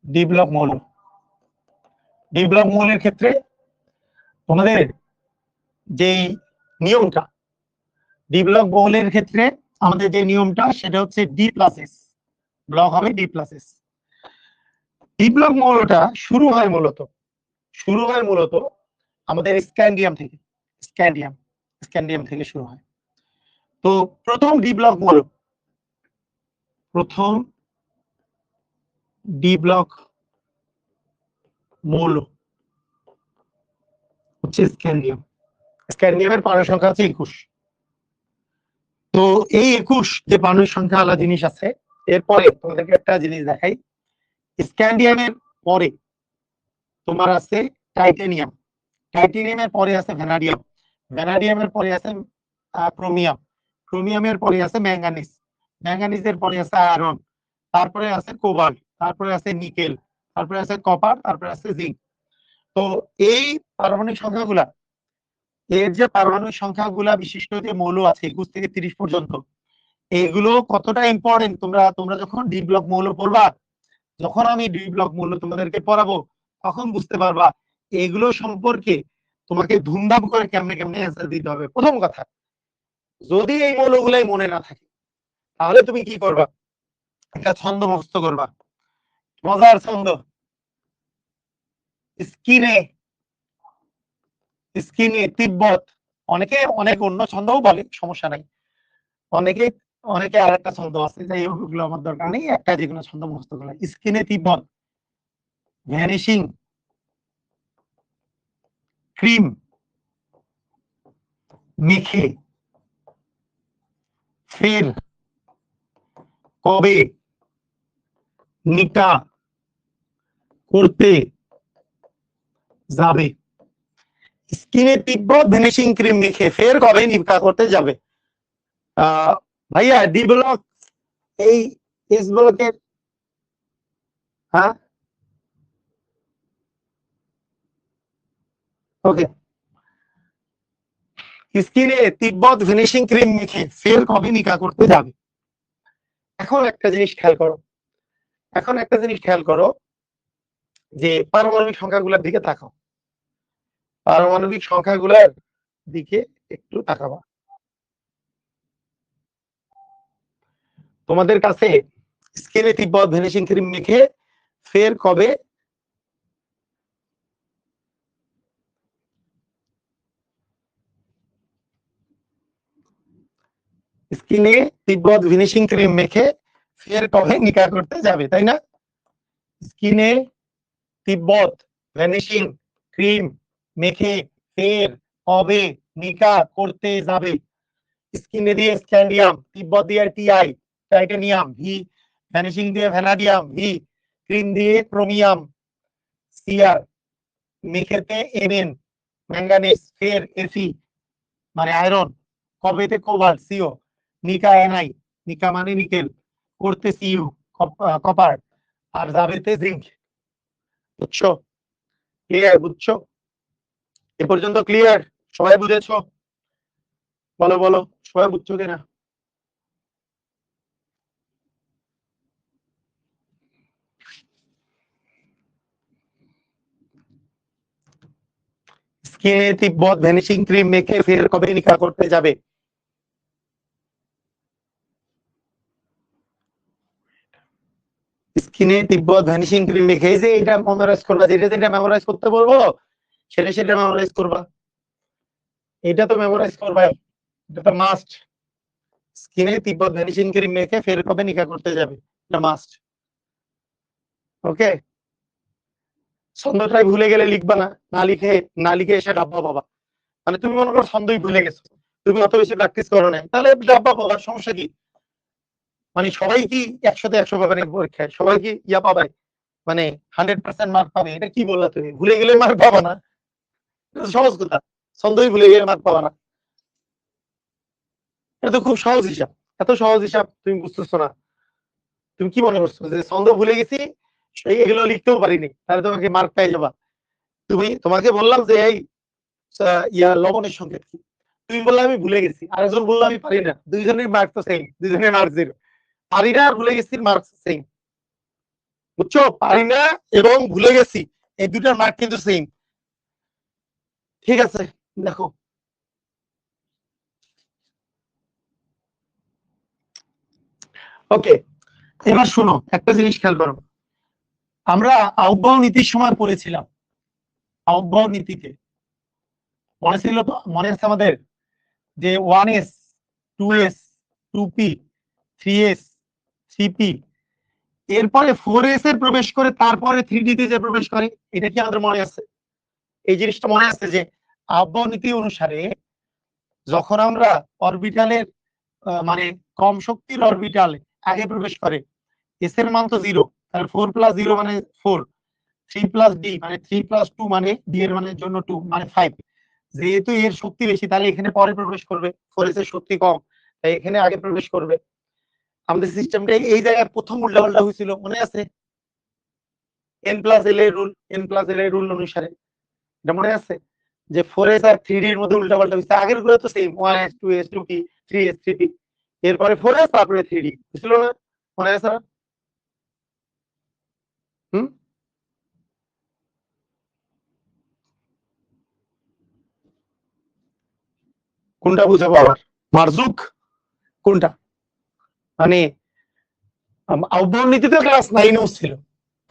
ডি ব্লক মৌল, ডি ব্লক মৌলের ক্ষেত্রে তোমাদের যেই নিয়মটা, ডি ব্লক মৌলের ক্ষেত্রে আমাদের যে নিয়মটা সেটা হচ্ছে ডি প্লাস এস ব্লক হবে, D plus S. D block মৌলটা শুরু হয় মূলত আমাদের স্ক্যান্ডিয়াম থেকে, স্ক্যান্ডিয়াম থেকে শুরু হয়। তো প্রথম ডি ব্লক মৌল হচ্ছে স্ক্যান্ডিয়াম। স্ক্যান্ডিয়ামের পারমাণবিক সংখ্যা হচ্ছে 21। তো এই 21 যে পারমাণবিক সংখ্যা আলাদা জিনিস আছে। এরপরে তোমাদেরকে একটা জিনিস দেখাই, স্ক্যান্ডিয়ামের পরে তোমার আছে টাইটেনিয়াম, টাইটেনিয়ামের পরে আছে ভ্যানাডিয়াম, ভ্যানাডিয়ামের পরে আছে ক্রোমিয়াম, ক্রোমিয়ামের পরে আছে ম্যাঙ্গানিজ, ম্যাঙ্গানিজের পরে আছে আয়রন, তারপরে আছে কোবাল্ট, তারপরে আছে নিকেল, তারপরে আছে কপার, তারপরে আছে জিঙ্ক। তো এই পারমাণবিক সংখ্যাগুলা, এর যে পারমাণবিক সংখ্যাগুলা বিশিষ্ট যে মৌল আছে 21 থেকে 30 পর্যন্ত, এগুলো কতটা ইম্পর্টেন্ট তোমরা যখন ডি ব্লক মৌল পড়বা, যখন আমি ডি ব্লক মৌল তোমাদেরকে পড়াবো তখন বুঝতে পারবা এগুলো সম্পর্কে তোমাকে ধুমধাম করে কেমনে কেমনে অ্যান্সার দিতে হবে। প্রথম কথা, যদি এই মৌলগুলাই মনে না থাকে তাহলে তুমি কি করবা, একটা ছন্দ মুখস্থ করবা, মজার ছন্দ, স্কিনে তিব্বত, অনেকে অনেক অন্য ছন্দও বলে, সমস্যা নাই, অনেকে আর একটা ছন্দ আছে, যাই হোক ওগুলো আমার দরকার নেই, একটা যেকোনো ছন্দ মুখস্থ করলাম। স্কিনে তিব্বত, ভ্যানিশিং ক্রিম মেখে ফের কবে নিকা করতে যাবে। স্কিনে তিব্বত ভ্যানিশিং ক্রিম মেখে ফের কবে নিকা করতে যাবে। ভাইয়া ডি ব্লক এই এস ব্লকের, হ্যাঁ ওকে, স্কিনে তিব্বত ভ্যানিশিং ক্রিম মেখে ফের কবে নিকা করতে যাবে। এখন একটা জিনিস খেয়াল করো, যে পারমাণবিক সংখ্যাগুলোর দিকে তাকাও, পারমাণবিক সংখ্যাগুলোর দিকে একটু তাকাবা। তোমাদের কাছে স্কিনে তিব্বত ভ্যানিশিং ক্রিম মেখে ফের কবে স্কিনে তিব্বত ভ্যানিশিং ক্রিম মেখে ফের কবে নিকা করতে যাবে, তাই না? স্কিনে তিব্বত ভ্যানিশিং ক্রিম মেখে ফের কবে নিকা করতে যাবে। স্কিনে দিয়ে স্ক্যান্ডিয়াম, তিব্বত দিয়ে টিআই টাইটেনিয়াম, ভি ভ্যানিশিং দিয়ে ভ্যানাডিয়াম, ভি ক্রিম দিয়ে ক্রোমিয়াম, সিআর মেখেতে এমএন ম্যাঙ্গানিজ, ফের এফি মানে আয়রন, কবেতে কোবাল্ট সিও, নিকা এনআই, নিকা মানে নিকেল, করতে সিইউ কপার, আর যাবেতে জিঙ্ক। বুঝছো? ক্লিয়ার? বুঝছো এ পর্যন্ত? ক্লিয়ার? সবাই বুঝেছো? বলো বলো, সবাই বুঝছো কিনা? স্কিনে তিব্বত ভ্যানিশিং ক্রিম মেখে ফের কবে নিকা করতে যাবে? স্কিনে তিব্বত ভ্যানিশিং ক্রিম মেখে, এই যে এটা মেমোরাইজ করবা, যেটা যেটা মেমোরাইজ করতে বলবো সেটা সেটা মেমোরাইজ করবা। এটা তো মেমোরাইজ করবাই, এটা তো মাস্ট। স্কিনে তিব্বত ভ্যানিশিং ক্রিম মেখে ফের কবে নিকা করতে যাবে, এটা মাস্ট। ওকে, ছন্দটাই ভুলে গেলে লিখবা না, না লিখে এসে ডাব্বা পাবা। মানে তুমি মনে করো ছন্দই ভুলে গেছো, তুমি অত বেশি প্র্যাকটিস করো না, তাহলে ডাব্বা পাবা, সমস্যা কি? মানে সবাই কি 100-তে 100 পাবে না পরীক্ষায়? সবাই কি ইয়া পাবে, মানে 100% মার্ক পাবে? এটা কি বললা তুমি? ভুলে গেলে মার্ক পাবা না? সহজ কথা, ছন্দই ভুলে গেলে মার্ক পাবা না, এটা তো খুব সহজ হিসাব। এত সহজ হিসাব তুমি বুঝতেছো না? তুমি কি মনে করছো যে ছন্দ ভুলে গেছি এগুলো লিখতেও পারিনি তাহলে তোমাকে মার্ক পেয়ে যাবা? তোমাকে বললাম যে এই ইয়া লবণের সংকেত কি, তুমি বললে আমি ভুলে গেছি, আরেকজন বললো আমি পারি না, দুইজনের মার্ক তো সেম, দুইজনের মার্ক 0। পারি না আর ভুলে গেছি মার্ক সেম, বুঝছো? পারি না এবং ভুলে গেছি এই দুটার মার্ক কিন্তু সেম। ঠিক আছে, দেখো ওকে, এবার শোনো একটা জিনিস খেয়াল করো। আমরা আহ্বান নীতির সময় পড়েছিলাম, আহ্বান নীতিতে মনে ছিল তো? মনে আছে আমাদের যে 1s 2s 2p 3s 3p, এরপরে 4s এর প্রবেশ করে তারপরে 3d তে যে প্রবেশ করে, এটা কি আমাদের মনে আছে? এই জিনিসটা মনে আছে যে আহ্বান নীতি অনুসারে যখন আমরা অরবিটালের মানে কম শক্তির অরবিটালে আগে প্রবেশ করে, এস এর মান তো 0, তাহলে 4 + 0 মানে 4, 3 + d মানে 3 + 2 মানে d এর মানের জন্য 2 মানে 5। যেহেতু এর শক্তি বেশি তাহলে এখানে পরে প্রবেশ করবে, 4s এর শক্তি কম তাই এখানে আগে প্রবেশ করবে। আমাদের সিস্টেমটা এই জায়গায় প্রথম উল্টাপাল্টা হয়েছিল, মনে আছে? n+l এর রুল, n+l এর রুল অনুসারে, এটা মনে আছে যে 4s আর 3d এর মধ্যে উল্টাপাল্টা হয়েছে? আগের গুলো তো same, 1s 2s 2p 3s 3p, এরপরে 4s তারপরে 3d বুঝলো না? মনে আছে না? হুম, কোনটা বুঝাবো আবার? মার্জুক কোনটা? মানে আহ্বান নীতিতে ক্লাস 9 ছিল,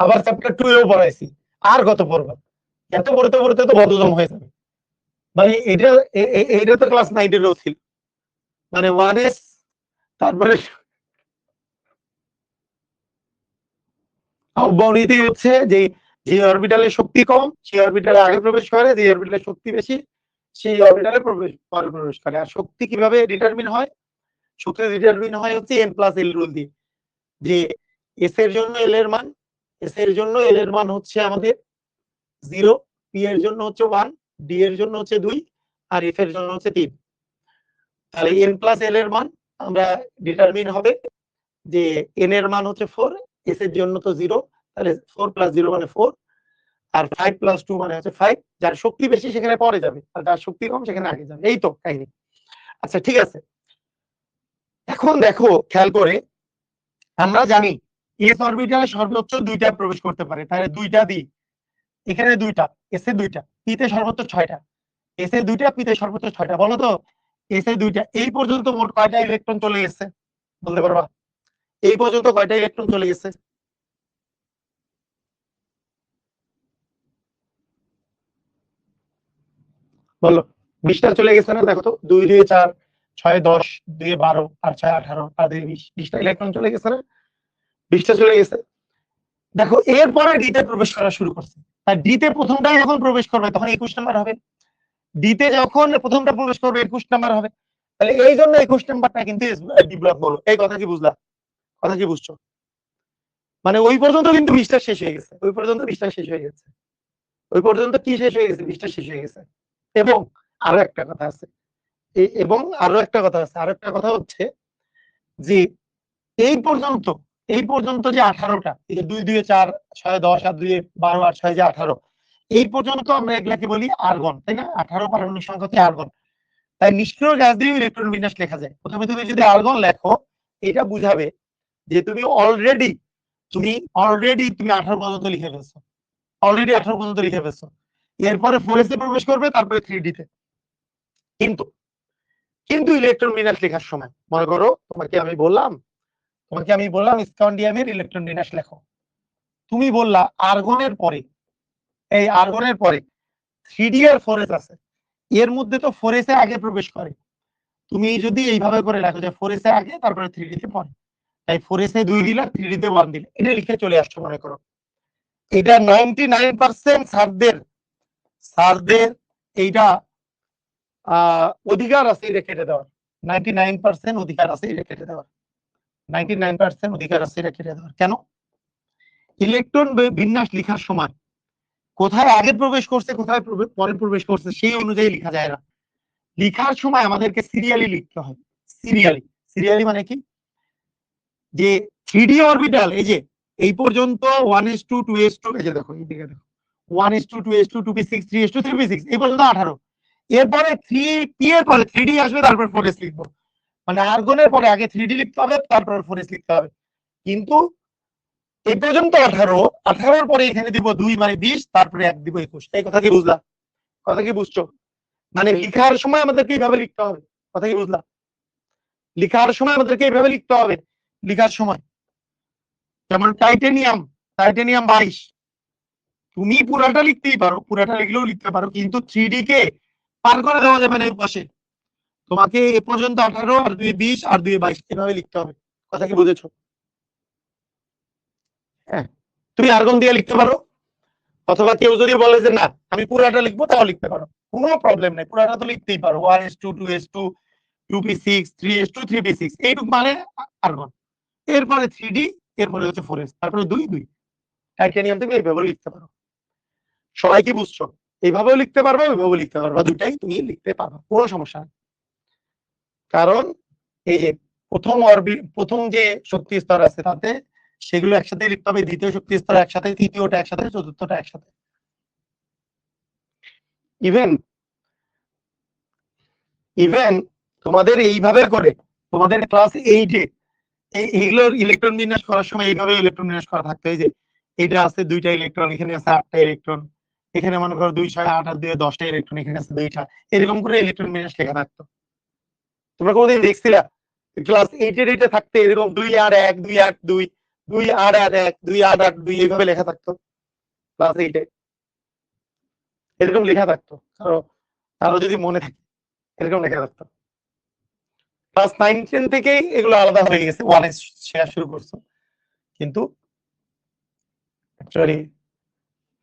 আবার চ্যাপ্টার 2 এও পড়াইছি, আর কত পড়বা? এত পড়তে পড়তে তো বদদম হয়ে যাবে। মানে এটা তো ক্লাস 9 এরও ছিল, মানে 1s, তারপরে আহ্বান নীতি হচ্ছে যে যে অরবিটালের শক্তি কম সেই অরবিটালে আগে প্রবেশ করে, যে অরবিটালের শক্তি বেশি সেই অরবিটালে পরে প্রবেশ করে। আর শক্তি কিভাবে ডিটারমিন হয়? শক্তি ডিটারমিন হয় হচ্ছে n+l রুল দিয়ে, যে এস এর জন্য এল এর মান, এস এর জন্য এল এর মান হচ্ছে আমাদের 0, পি এর জন্য হচ্ছে 1, ডি এর জন্য হচ্ছে 2, আর এফ এর জন্য হচ্ছে 3। তাহলে n+l এর মান আমরা ডিটারমিন হবে যে n এর মান হচ্ছে 4, এস এর জন্য তো 0, তাহলে 4 + 0 মানে 4, আর 5 + 2 মানে হচ্ছে 5। যার শক্তি বেশি সেখানে পরে যাবে, আর যার শক্তি কম সেখানে আগে যাবে, এই তো কাহিনী। আচ্ছা ঠিক আছে, এখন দেখো খেয়াল করে, আমরা জানি এস অরবিটালে সর্বোচ্চ 2টা প্রবেশ করতে পারে, তাহলে 2টা দিই, এখানে 2টা, এস এ 2টা, পি তে সর্বোচ্চ 6টা, এস এ 2টা, পি তে সর্বোচ্চ 6টা। বলো তো এস এ 2টা, এই পর্যন্ত মোট কয়টা ইলেকট্রন চলে গেছে বলতে পারবা? এই পর্যন্ত কয়টা ইলেকট্রন চলে গেছে? বলো, 20টা চলে গেছে না? দেখো তো, 2 2 4 6 10, 2 12, আর 6 18, আর 2 20, 20টা ইলেকট্রন চলে গেছে না? 20টা চলে গেছে। দেখো এরপরে ডি তে প্রবেশ করা শুরু করছে, আর ডি তে প্রথমটাই যখন প্রবেশ করবে তখন 21 নাম্বার হবে, ডি তে যখন প্রথমটা প্রবেশ করবে 21 নাম্বার হবে। তাহলে এই জন্য 21 নাম্বারটা কিন্তু ডি ব্লক বলো। এই কথা কি বুঝলা? কথা কি বুঝছো? মানে ওই পর্যন্ত কিন্তু 20টা শেষ হয়ে গেছে, ওই পর্যন্ত 20টা শেষ হয়ে গেছে, ওই পর্যন্ত কি শেষ হয়ে গেছে? 20টা শেষ হয়ে গেছে। এবং আরো একটা কথা আছে, এবং আরো একটা কথা আছে, আরো একটা কথা হচ্ছে যে এই পর্যন্ত যে 18টা, এই যে 2 2 4 6 10 আর 2 12 আর 6 যে 18, এই পর্যন্ত আমরা এগুলাকে বলি আর্গন, তাই না? 18 পারমাণবিক সংখ্যাকে আর্গন। তাই নিষ্ক্রিয় গ্যাস দিয়ে ইলেকট্রন বিন্যাস লেখা যায়। প্রথমে তুমি যদি আর্গন লেখো, এটা বুঝাবে যে তুমি অলরেডি 18 পর্যন্ত লিখে ফেলছো, অলরেডি 18 পর্যন্ত লিখে ফেলছো। এরপরে 4s এ প্রবেশ করবে, তারপরে 3d তে। কিন্তু ইলেকট্রন বিন্যাস লেখার সময় মনে করো তোমাকে আমি বললাম স্কন্ডিয়ামের ইলেকট্রন বিন্যাস লেখো। তুমি বললা আর্গনের পরে, এই আর্গনের পরে 3d আর 4s আছে, এর মধ্যে তো 4s এ আগে প্রবেশ করে। তুমি যদি এইভাবে করে লেখো যে 4s এ আগে তারপরে 3d তে পরে, তাই 4s এ 2 দিলা, 3d তে 1 দিলে, এটা লিখে চলে আসছো মনে করো। এটা 99% স্যারদের এইটা অধিকার আছে এটা কেটে দেওয়ার। 99% অধিকার আছে এটা কেটে দেওয়ার। 99% অধিকার আছে এটা কেটে দেওয়ার। কেন? ইলেকট্রন বিন্যাস লেখার সময় কোথায় আগে প্রবেশ করছে, কোথায় পরে প্রবেশ করছে, সেই অনুযায়ী লেখা যায় না। লেখার সময় আমাদেরকে সিরিয়ালি লিখতে হয়। সিরিয়ালি মানে কি? যে 3d অরবিটাল, এই যে এই পর্যন্ত 1s2 2s2, এই যে দেখো এইদিকে দেখো 1s2 2s2 2p6 3s2 3p6, এই পর্যন্ত 18। এরপরে 3p এর পরে 3d আসবে, তারপর 4s লিখবো। মানে আর্গনের পরে আগে 3d লিখতে হবে, তারপর 4s লিখতে হবে। কিন্তু এই পর্যন্ত 18 পরে এখানে দিব 2 মানে 20, তারপরে 1 দিব 21। এই কথা কি বুঝলা? কথা কি বুঝছো? মানে লেখার সময় আমাদেরকে এইভাবে লিখতে হবে। কথা কি বুঝলা? লেখার সময় আমাদেরকে এইভাবে লিখতে হবে। লেখার সময় যেমন টাইটেনিয়াম 22, তুমি পুরাটা লিখতেই পারো, পুরাটা লিখলেও লিখতে পারো, কিন্তু 3d কে পার করে দেওয়া যাবে না এই পাশে। তোমাকে এ পর্যন্ত 18 আর 2 20 আর 2 22 এভাবে লিখতে হবে। কথা কি বুঝেছো? হ্যাঁ, তুমি আর্গন দিয়ে লিখতে পারো, অথবা কেউ যদি বলে যে না আমি পুরাটা লিখবো, তাও লিখতে পারো, কোনো প্রবলেম নেই। পুরাটা তো লিখতেই পারো, 1s2 2s2 2p6 3s2 3p6, এইটুকু মানে আর্গন। এরপরে 3d, এরপরে হচ্ছে 4s, তারপরে 2 2। টাইটেনিয়াম থেকে এইভাবে লিখতে পারো। সবাই কি বুঝছো? এইভাবেও লিখতে পারবে, ওইভাবেও লিখতে পারবে, দুটাই তুমি লিখতে পারবে, কোনো সমস্যা নেই। কারণ এই যে প্রথম যে শক্তি স্তর আছে তাতে সেগুলো একসাথে লিখতে হবে, দ্বিতীয় শক্তি স্তর একসাথে, তৃতীয়টা একসাথে, চতুর্থটা একসাথে। ইভেন তোমাদের এইভাবে করে তোমাদের ক্লাস 8-এ এইগুলোর ইলেকট্রন বিন্যাস করার সময় এইভাবে ইলেকট্রন বিন্যাস করা থাকতো। এই যে এটা আছে 2টা ইলেকট্রন, এখানে আছে 8টা ইলেকট্রন, এখানে মনে করো 2 6 8 আর 2 10টা ইলেকট্রন, এখানে আছে 2টা, এরকম করে ইলেকট্রন বিন্যাস লেখা থাকতো। তোমরা কোনদিন দেখছিলা ক্লাস 8-এর এটা থাকতে এরকম 2 আর 1 2 8 2 2 8 8 1 2 8 8 2 এইভাবে লেখা থাকতো? ক্লাস 8-এ এরকম লেখা থাকতো? কারো যদি মনে থাকে এরকম লেখা থাকতো? ক্লাস 9 10 থেকেই এগুলো আলাদা হয়ে গেছে, 1 শেয়ার শুরু করছো, কিন্তু অ্যাকচুয়ালি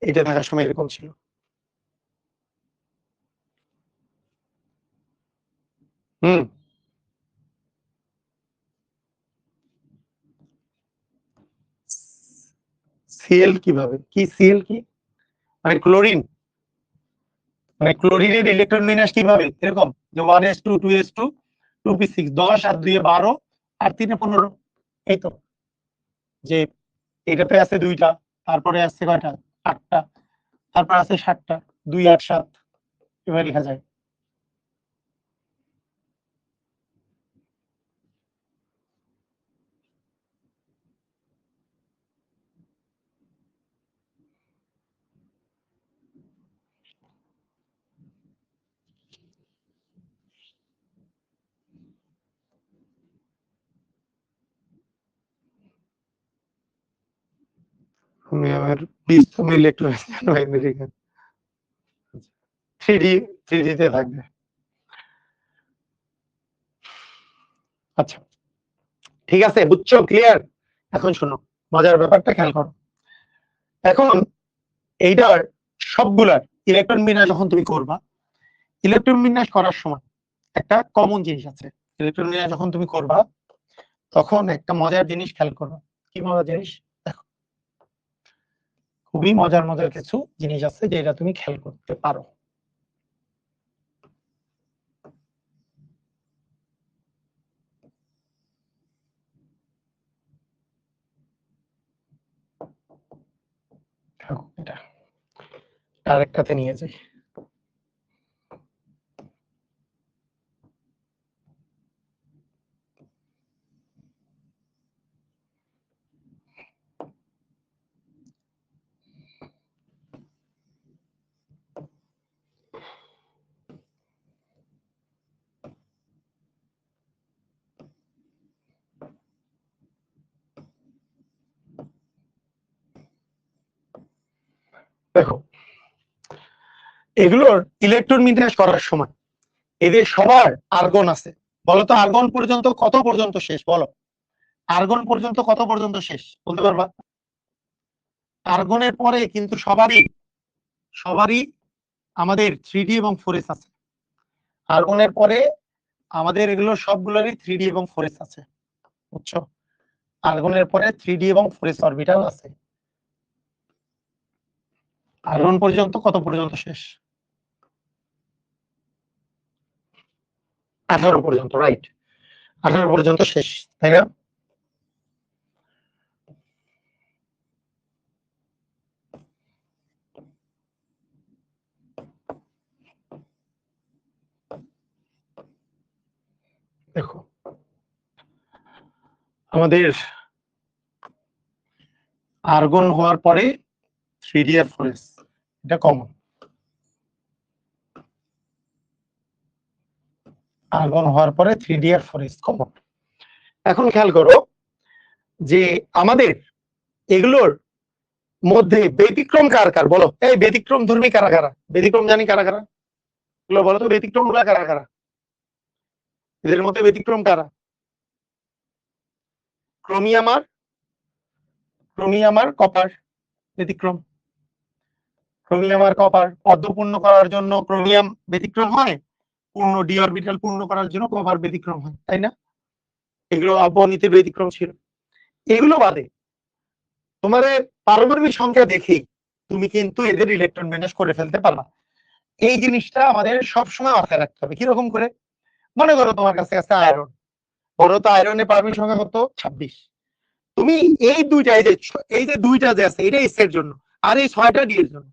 এটা থাকার সময় এরকম ছিল। সিএল কিভাবে? কি সিএল কি? মানে ক্লোরিন, মানে ক্লোরিনের ইলেকট্রন বিন্যাস কিভাবে? এরকম যে 1s2 2s2 2p6 10 আর 2 12 আর 3 15, এই তো। যে এটাতে আছে 2টা, তারপরে আছে কয়টা? 8টা, তারপর আছে 7টা, 2 8 7, এভাবে লেখা যায়। আমি আমার 20 ইলেকট্রন আমেরিকান 3D তে থাকবে। আচ্ছা ঠিক আছে, বুঝছো? ক্লিয়ার? এখন শোনো, মজার ব্যাপারটা খেয়াল করো। এখন এইটার সবগুলার ইলেকট্রন বিন্যাস যখন তুমি করবা, ইলেকট্রন বিন্যাস করার সময় একটা কমন জিনিস আছে। ইলেকট্রন বিন্যাস যখন তুমি করবা তখন একটা মজার জিনিস খেয়াল করবা। কি মজার জিনিস? দেখো, খুবই মজার কিছু জিনিস আছে যেটা তুমি খেয়াল করতে পারো। আরেকটাতে নিয়ে যাই। দেখো, এগুলোর ইলেকট্রন বিন্যাস করার সময় এদের সবার আর্গন আছে। বলো তো আর্গন পর্যন্ত কত পর্যন্ত শেষ? বলো, আর্গন পর্যন্ত কত পর্যন্ত শেষ বলতে পারবা? আর্গনের পরে কিন্তু সবারই আমাদের 3D এবং 4s আছে। আর্গনের পরে আমাদের এগুলো সবগুলোরই 3D এবং 4s আছে, বুঝছো? আর্গনের পরে 3D এবং 4s অরবিটাল আছে। আর্গন পর্যন্ত কত পর্যন্ত শেষ? 18 পর্যন্ত, রাইট? 18 পর্যন্ত শেষ, তাই না? দেখো, আমাদের আর্গন হওয়ার পরে 3D আর 4s এটা কমন। আর্গন হওয়ার পরে 3D আর 4s কমন। এখন খেয়াল করো যে আমাদের এগুলোর মধ্যে ব্যতিক্রম কার কার? বলো, এই ব্যতিক্রম ধর্মী কারা কারা? ব্যতিক্রম জানি কারা কারা? এগুলো বলো তো, ব্যতিক্রম গুলা কারা কারা? এদের মধ্যে ব্যতিক্রম কারা? ক্রোমিয়াম আর কপার ব্যতিক্রম। ক্রোমিয়াম আর কপার অর্ধপূর্ণ করার জন্য ক্রোমিয়াম ব্যতিক্রম হয়, পূর্ণ ডি অরবিটাল পূর্ণ করার জন্য কপার ব্যতিক্রম হয়, তাই না? এগুলো অবনীতির ব্যতিক্রম ছিল। এগুলো বাদে তোমার পারমাণবিক সংখ্যা দেখেই তুমি কিন্তু এদের ইলেকট্রন বিন্যাস করে ফেলতে পারবা। এই জিনিসটা আমাদের সবসময় মাথায় রাখতে হবে। কিরকম করে? মনে করো তোমার কাছে আছে আয়রন, বলো তো আয়রনের পারমাণবিক সংখ্যা কত? 26। তুমি এই দুইটা, এই যে দুইটা যে আছে এটা এস এর জন্য, আর এই 6টা ডি এর জন্য,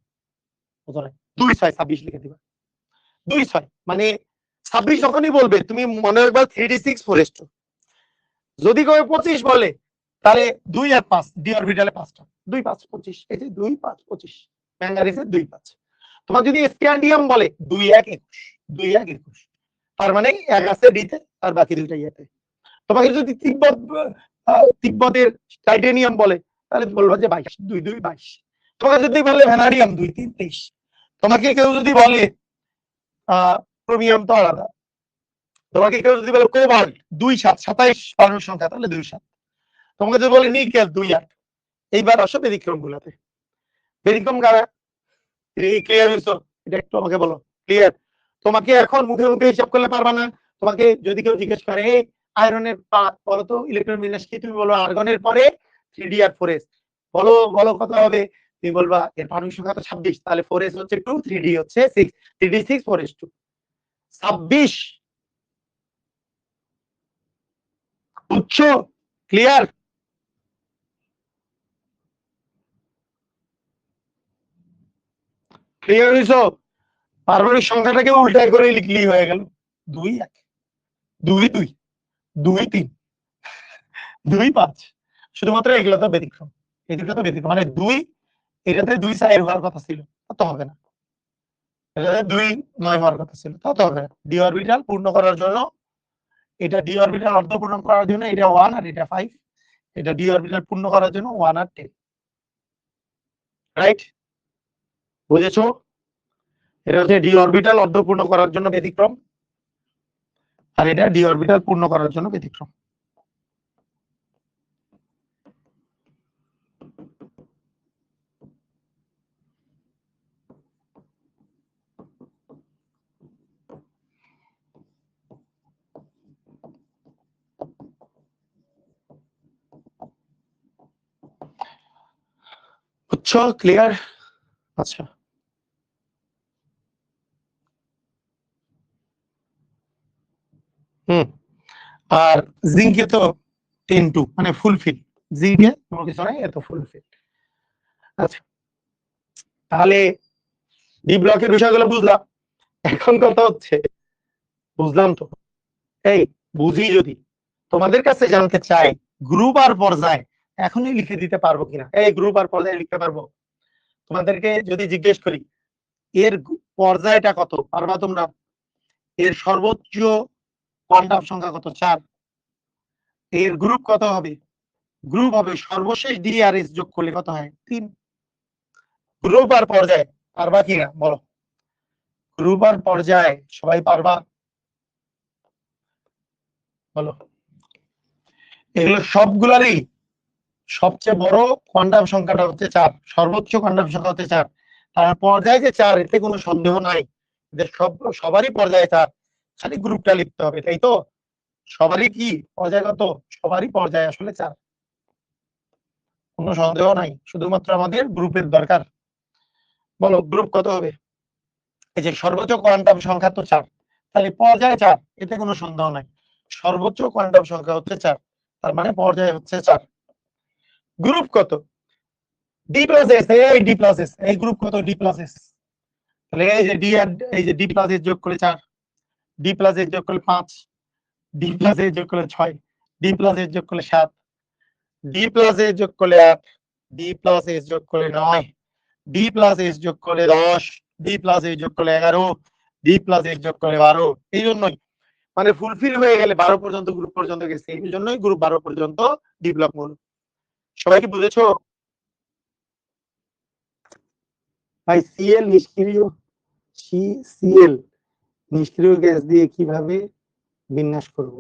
2 6 26 লিখে দিবা। 2 6 মানে 26 যখনই বলবে তুমি মনে রাখবা 3d6 4s2। যদি কেউ 25 বলে তাহলে 2 আর 5 ডি অরবিটালে 5টা, 2 5 25, এই যে 2 5 25, ম্যাঙ্গানিজের 2 5। তোমার যদি স্ক্যান্ডিয়াম বলে 2 1 21, 2 1 21, তার মানে এক আছে ডিতে আর বাকি দুইটা ইয়েতে। তোমাকে যদি তিব্বতের টাইটেনিয়াম বলে তাহলে বলবা যে 22, 2 2 22। তোমাকে যদি বলে ভ্যানাডিয়াম 2 3 23। তোমাকে কেউ যদি বলে ক্রোমিয়াম তো আলাদা, তোমাকে কেউ যদি বলে কোবাল্ট 2 7 27 পারমাণবিক সংখ্যা তাহলে 2 7। তোমাকে যদি বলে নিকেল 2 8। এইবার আসো ব্যতিক্রম গুলাতে। ব্যতিক্রম কারা? ক্লিয়ার হয়েছো? এটা একটু আমাকে বলো, ক্লিয়ার? তোমাকে এখন মুখে মুখে হিসাব করলে পারবা না। তোমাকে যদি কেউ জিজ্ঞেস করে আয়রনের বলো তো ইলেকট্রন বিন্যাস কি, তুমি বলো আর্গনের পরে 3d আর 4s। বলো বলো কত হবে? তুমি বলবা এর পারমাণবিক সংখ্যা তো 26, তাহলে 4s হচ্ছে 2, 3d হচ্ছে 6, 3d 6 4s 2, 26। বুঝছো? ক্লিয়ার? ক্লিয়ার হয়েছো? পারমাণবিক সংখ্যাটাকে উল্টা করে লিখলেই হয়ে গেল 2 1 2 2 2 3 2 5। শুধুমাত্র এগুলো তো ব্যতিক্রম, এই দুটো তো ব্যতিক্রম। মানে 2 এটাতে 2 6 হওয়ার কথা ছিল, তা তো হবে না। এটাতে 2 9 হওয়ার কথা ছিল, তা তো হবে না। ডি অরবিটাল পূর্ণ করার জন্য, এটা ডি অরবিটাল অর্ধ পূর্ণ করার জন্য এটা 1 আর এটা 5। এটা ডি অরবিটাল পূর্ণ করার জন্য 1 আর 10, রাইট? বুঝেছো? এটা হচ্ছে ডি অরবিটাল অর্ধ পূর্ণ করার জন্য ব্যতিক্রম, আর এটা ডি অরবিটাল পূর্ণ করার জন্য ব্যতিক্রম। বুঝছো? ক্লিয়ার? আচ্ছা, আর জিঙ্কে তো 10 2 মানে ফুলফিল। জিঙ্কে কোনো কিছু নাই, এত ফুলফিল। আচ্ছা, তাহলে ডি ব্লকের বিষয়গুলো বুঝলাম, এখন কথা হচ্ছে বুঝলাম তো, এই বুঝি যদি তোমাদের কাছে জানতে চাই গ্রুপ আর পর্যায় এখনই লিখে দিতে পারবো কিনা, এই গ্রুপ আর পর্যায়ে লিখতে পারবো? তোমাদেরকে যদি জিজ্ঞেস করি এর পর্যায়টা কত, পারবা তোমরা? এর সর্বোচ্চ কোয়ান্টাম সংখ্যা কত? 4। এর গ্রুপ কত হবে? গ্রুপ হবে সর্বশেষ ডি আর এস যোগ করলে কত হয়? 3। গ্রুপ আর পর্যায় পারবা কিনা বলো? গ্রুপ আর পর্যায় সবাই পারবা? বলো। এগুলো সবগুলারই সবচেয়ে বড় কোয়ান্টাম সংখ্যাটা হচ্ছে 4, সর্বোচ্চ কোয়ান্টাম সংখ্যা হচ্ছে 4। তার পর্যায়ে যে 4, এতে কোনো সন্দেহ নাই, এদের সবারই পর্যায়ে 4, খালি গ্রুপটা লিখতে হবে, তাই তো? সবারই কি পর্যায়গত? সবারই পর্যায়ে আসলে 4, কোনো সন্দেহ নাই, শুধুমাত্র আমাদের গ্রুপের দরকার। বলো গ্রুপ কত হবে? এই যে সর্বোচ্চ কোয়ান্টাম সংখ্যা তো 4, তাহলে পর্যায়ে 4, এতে কোনো সন্দেহ নাই, সর্বোচ্চ কোয়ান্টাম সংখ্যা হচ্ছে 4, তার মানে পর্যায়ে হচ্ছে 4। গ্রুপ কত? ডি প্লাস এস, এই ডি প্লাস এস, এই গ্রুপ কত? D plus S. তাহলে এই যে ডি আর এই যে ডি প্লাস এস যোগ করে 4, ডি প্লাস এস যোগ করলে 5, ডি প্লাস এস যোগ করলে 6, ডি প্লাস এস যোগ করলে 7, ডি প্লাস এস যোগ করলে 8, ডি প্লাস এস যোগ করলে 9, ডি প্লাস এস যোগ করলে 10, ডি প্লাস এস যোগ করলে 11, ডি প্লাস এস যোগ করলে 12। এই জন্যই মানে ফুলফিল হয়ে গেলে 12 পর্যন্ত গ্রুপ পর্যন্ত গেছে, এই জন্যই গ্রুপ 12 পর্যন্ত ডেভেলপ হলো। সবাই কি বুঝেছো? ভাই সিএল নিষ্ক্রিয়, সিএল নিষ্ক্রিয় গ্যাস দিয়ে কিভাবে বিন্যাস করব?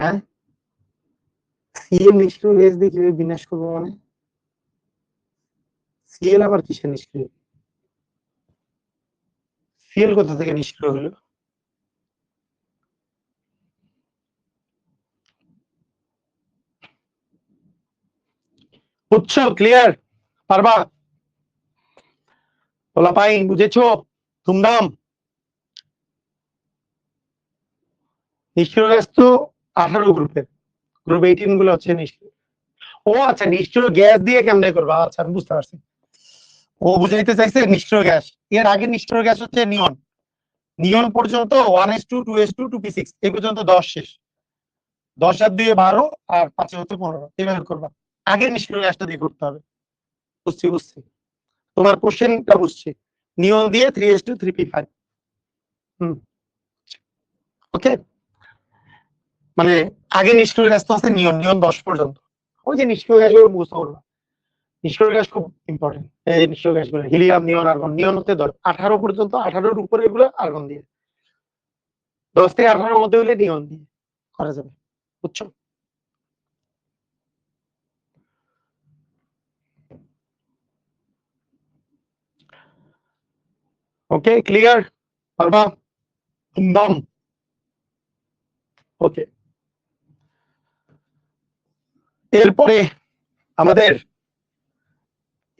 হ্যাঁ, সিএল নিষ্ক্রিয় গ্যাস দিয়ে কিভাবে বিন্যাস করব মানে? সিএল আবার কিসের নিষ্ক্রিয়? সিএল কোথা থেকে নিষ্ক্রিয় হলো? বুঝছো? ক্লিয়ার? পারবা? বলা পাই, বুঝেছো? ধুমধাম। নিষ্ক্রিয় গ্যাস তো 18 গ্রুপের, গ্রুপ 18 গুলো হচ্ছে নিষ্ক্রিয়। ও আচ্ছা, নিষ্ক্রিয় গ্যাস দিয়ে কেমনে করবা? আচ্ছা আমি বুঝতে পারছি, ও বুঝাইতে চাইছে নিষ্ক্রিয় গ্যাস। এর আগে নিষ্ক্রিয় গ্যাস হচ্ছে নিয়ন, নিয়ন পর্যন্ত 1s2 2s2 2p6 এই পর্যন্ত 10 শেষ, 10 আর 2 12 আর 5 হচ্ছে 15, এইভাবে করবা। আগে নিষ্ক্রিয় গ্যাসটা দিয়ে করতে হবে। বুঝছি বুঝছি, তোমার কোশ্চেনটা বুঝছি। নিয়ন দিয়ে 3s2 3p5। ওকে, মানে আগে নিষ্ক্রিয় গ্যাস তো আছে নিয়ন, নিয়ন 10 পর্যন্ত, ওই যে নিষ্ক্রিয় গ্যাস গুলো বুঝতে পারবা। নিষ্ক্রিয় গ্যাস খুব ইম্পর্টেন্ট, এই নিষ্ক্রিয় গ্যাস গুলো হিলিয়াম, নিয়ন, আর্গন। নিয়ন হতে 18 পর্যন্ত, 18-র উপরে এগুলো আর্গন দিয়ে, 10 থেকে 18-র মধ্যে হলে নিয়ন দিয়ে করা যাবে। বুঝছো? Okay clear? পারবা? একদম ওকে। এরপরে আমাদের,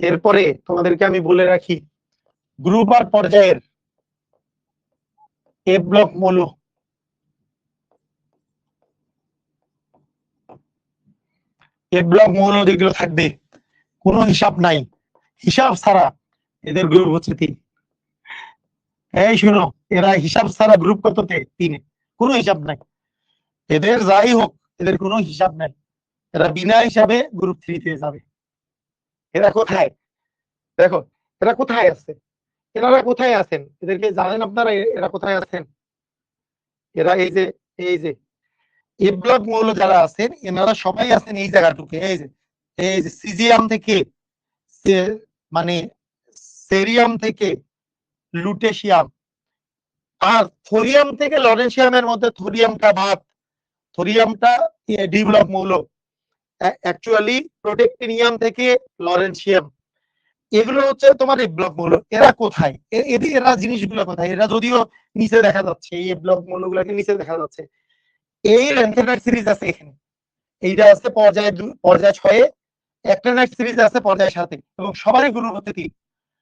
এরপরে তোমাদেরকে আমি বলে রাখি গ্রুপ আর পর্যায়ের এ ব্লক মৌল, এ ব্লক মৌল যেগুলো থাকবে কোনো হিসাব নাই, হিসাব ছাড়া এদের গ্রুপ হচ্ছে 3। এই শুনো, এরা হিসাব ছাড়া গ্রুপ কততে? 3-এ, কোনো হিসাব নাই এদের, যাই হোক এদের কোনো হিসাব নাই, এরা বিনা হিসাবে গ্রুপ 3-তে যাবে। এরা কোথায় দেখো, এরা কোথায় আছে? এনারা কোথায় আছেন এদেরকে জানেন আপনারা? এরা কোথায় আছেন? এরা এই যে এ ব্লক মৌল যারা আছেন এনারা সবাই আছেন এই জায়গাটুকু, এই যে সিজিয়াম থেকে মানে সেরিয়াম থেকে লুটেশিয়াম আর থোরিয়াম থেকে লরেন্সিয়ামের মধ্যে থোরিয়ামটা বাদ, থোরিয়ামটা ডি ব্লক মৌল, অ্যাকচুয়ালি প্রোটেক্টিনিয়াম থেকে লরেন্সিয়াম, এগুলো হচ্ছে তোমার এই ব্লক মৌল। এরা কোথায়? এরা জিনিসগুলো কোথায়? এরা যদিও নিচে দেখা যাচ্ছে, এই ব্লক মৌলগুলোকে নিচে দেখা যাচ্ছে। এই ল্যান্থেনাইট সিরিজ আছে এখানে, এইটা আছে পর্যায় 6-এ, অ্যাক্টিনাইট সিরিজ আছে পর্যায় 7-এ, এবং সবারই গ্রুপ হচ্ছে 3,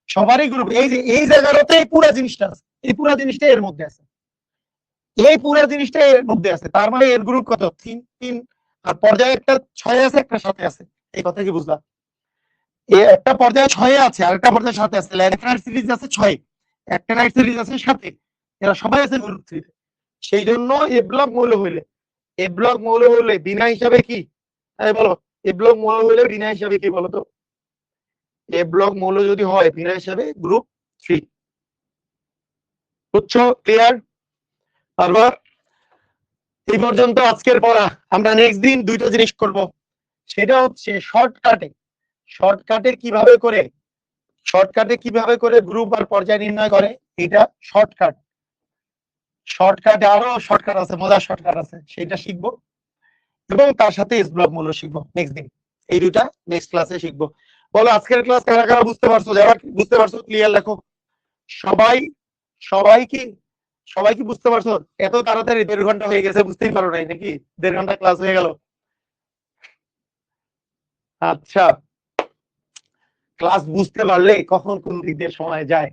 সবারই গ্রুপ এই যে এই জায়গাটাতে এই পুরো জিনিসটা আছে, এই পুরো জিনিসটা এর মধ্যে আছে, এই পুরো জিনিসটা এর মধ্যে আছে। তার মানে এর গ্রুপ কত? 3 3। আর পর্যায়ে একটা 6 আছে, একটা 7 আছে। এই কথা কি বুঝলা? একটা পর্যায়ে 6 আছে, আরেকটা পর্যায়ে 7 আছে। ল্যান্ডফ্লায়ার সিরিজ আছে 6, একটা নাইট সিরিজ আছে 7, এরা সবাই আছে গ্রুপ 3। সেই জন্য এ ব্লক মৌল হলে বিনা হিসাবে কি, বলো, এ ব্লক মৌল হলে বিনা হিসাবে কি বলো তো? এ ব্লক মৌল যদি হয় বিনা হিসাবে গ্রুপ 3। বুঝছো? ক্লিয়ার? তারপর এই পর্যন্ত আজকের পড়া। আমরা নেক্সট দিন দুইটা জিনিস করব, সেটা হচ্ছে শর্টকাটে কিভাবে করে গ্রুপ আর পর্যায় নির্ণয় করে। এটা শর্টকাটে আরো শর্টকাট আছে, মজার শর্টকাট আছে, সেটা শিখবো। এবং তার সাথে এস ব্লক মূল্য শিখবো নেক্সট দিন। এই দুটা নেক্সট ক্লাসে শিখবো। বলো আজকের ক্লাস কারা কারা বুঝতে পারছো? যারা বুঝতে পারছো ক্লিয়ার লেখো। সবাই সবাই কি সবাই কি বুঝতে পারছো? এত তাড়াতাড়ি 1.5 ঘন্টা হয়ে গেছে, বুঝতেই পারো নাই নাকি? 1.5 ঘন্টা ক্লাস হয়ে গেল। আচ্ছা, ক্লাস বুঝতে পারলে কখন কোন দিক দিয়ে সময় যায়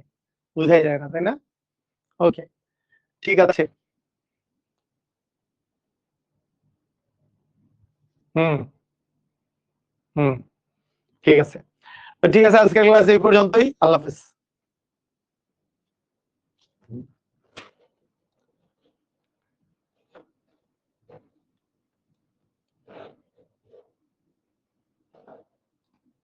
বোঝাই যায় না, তাই না? ওকে, ঠিক আছে। হুম হুম ঠিক আছে। আজকের ক্লাস এই পর্যন্তই। আল্লাহ হাফেজ।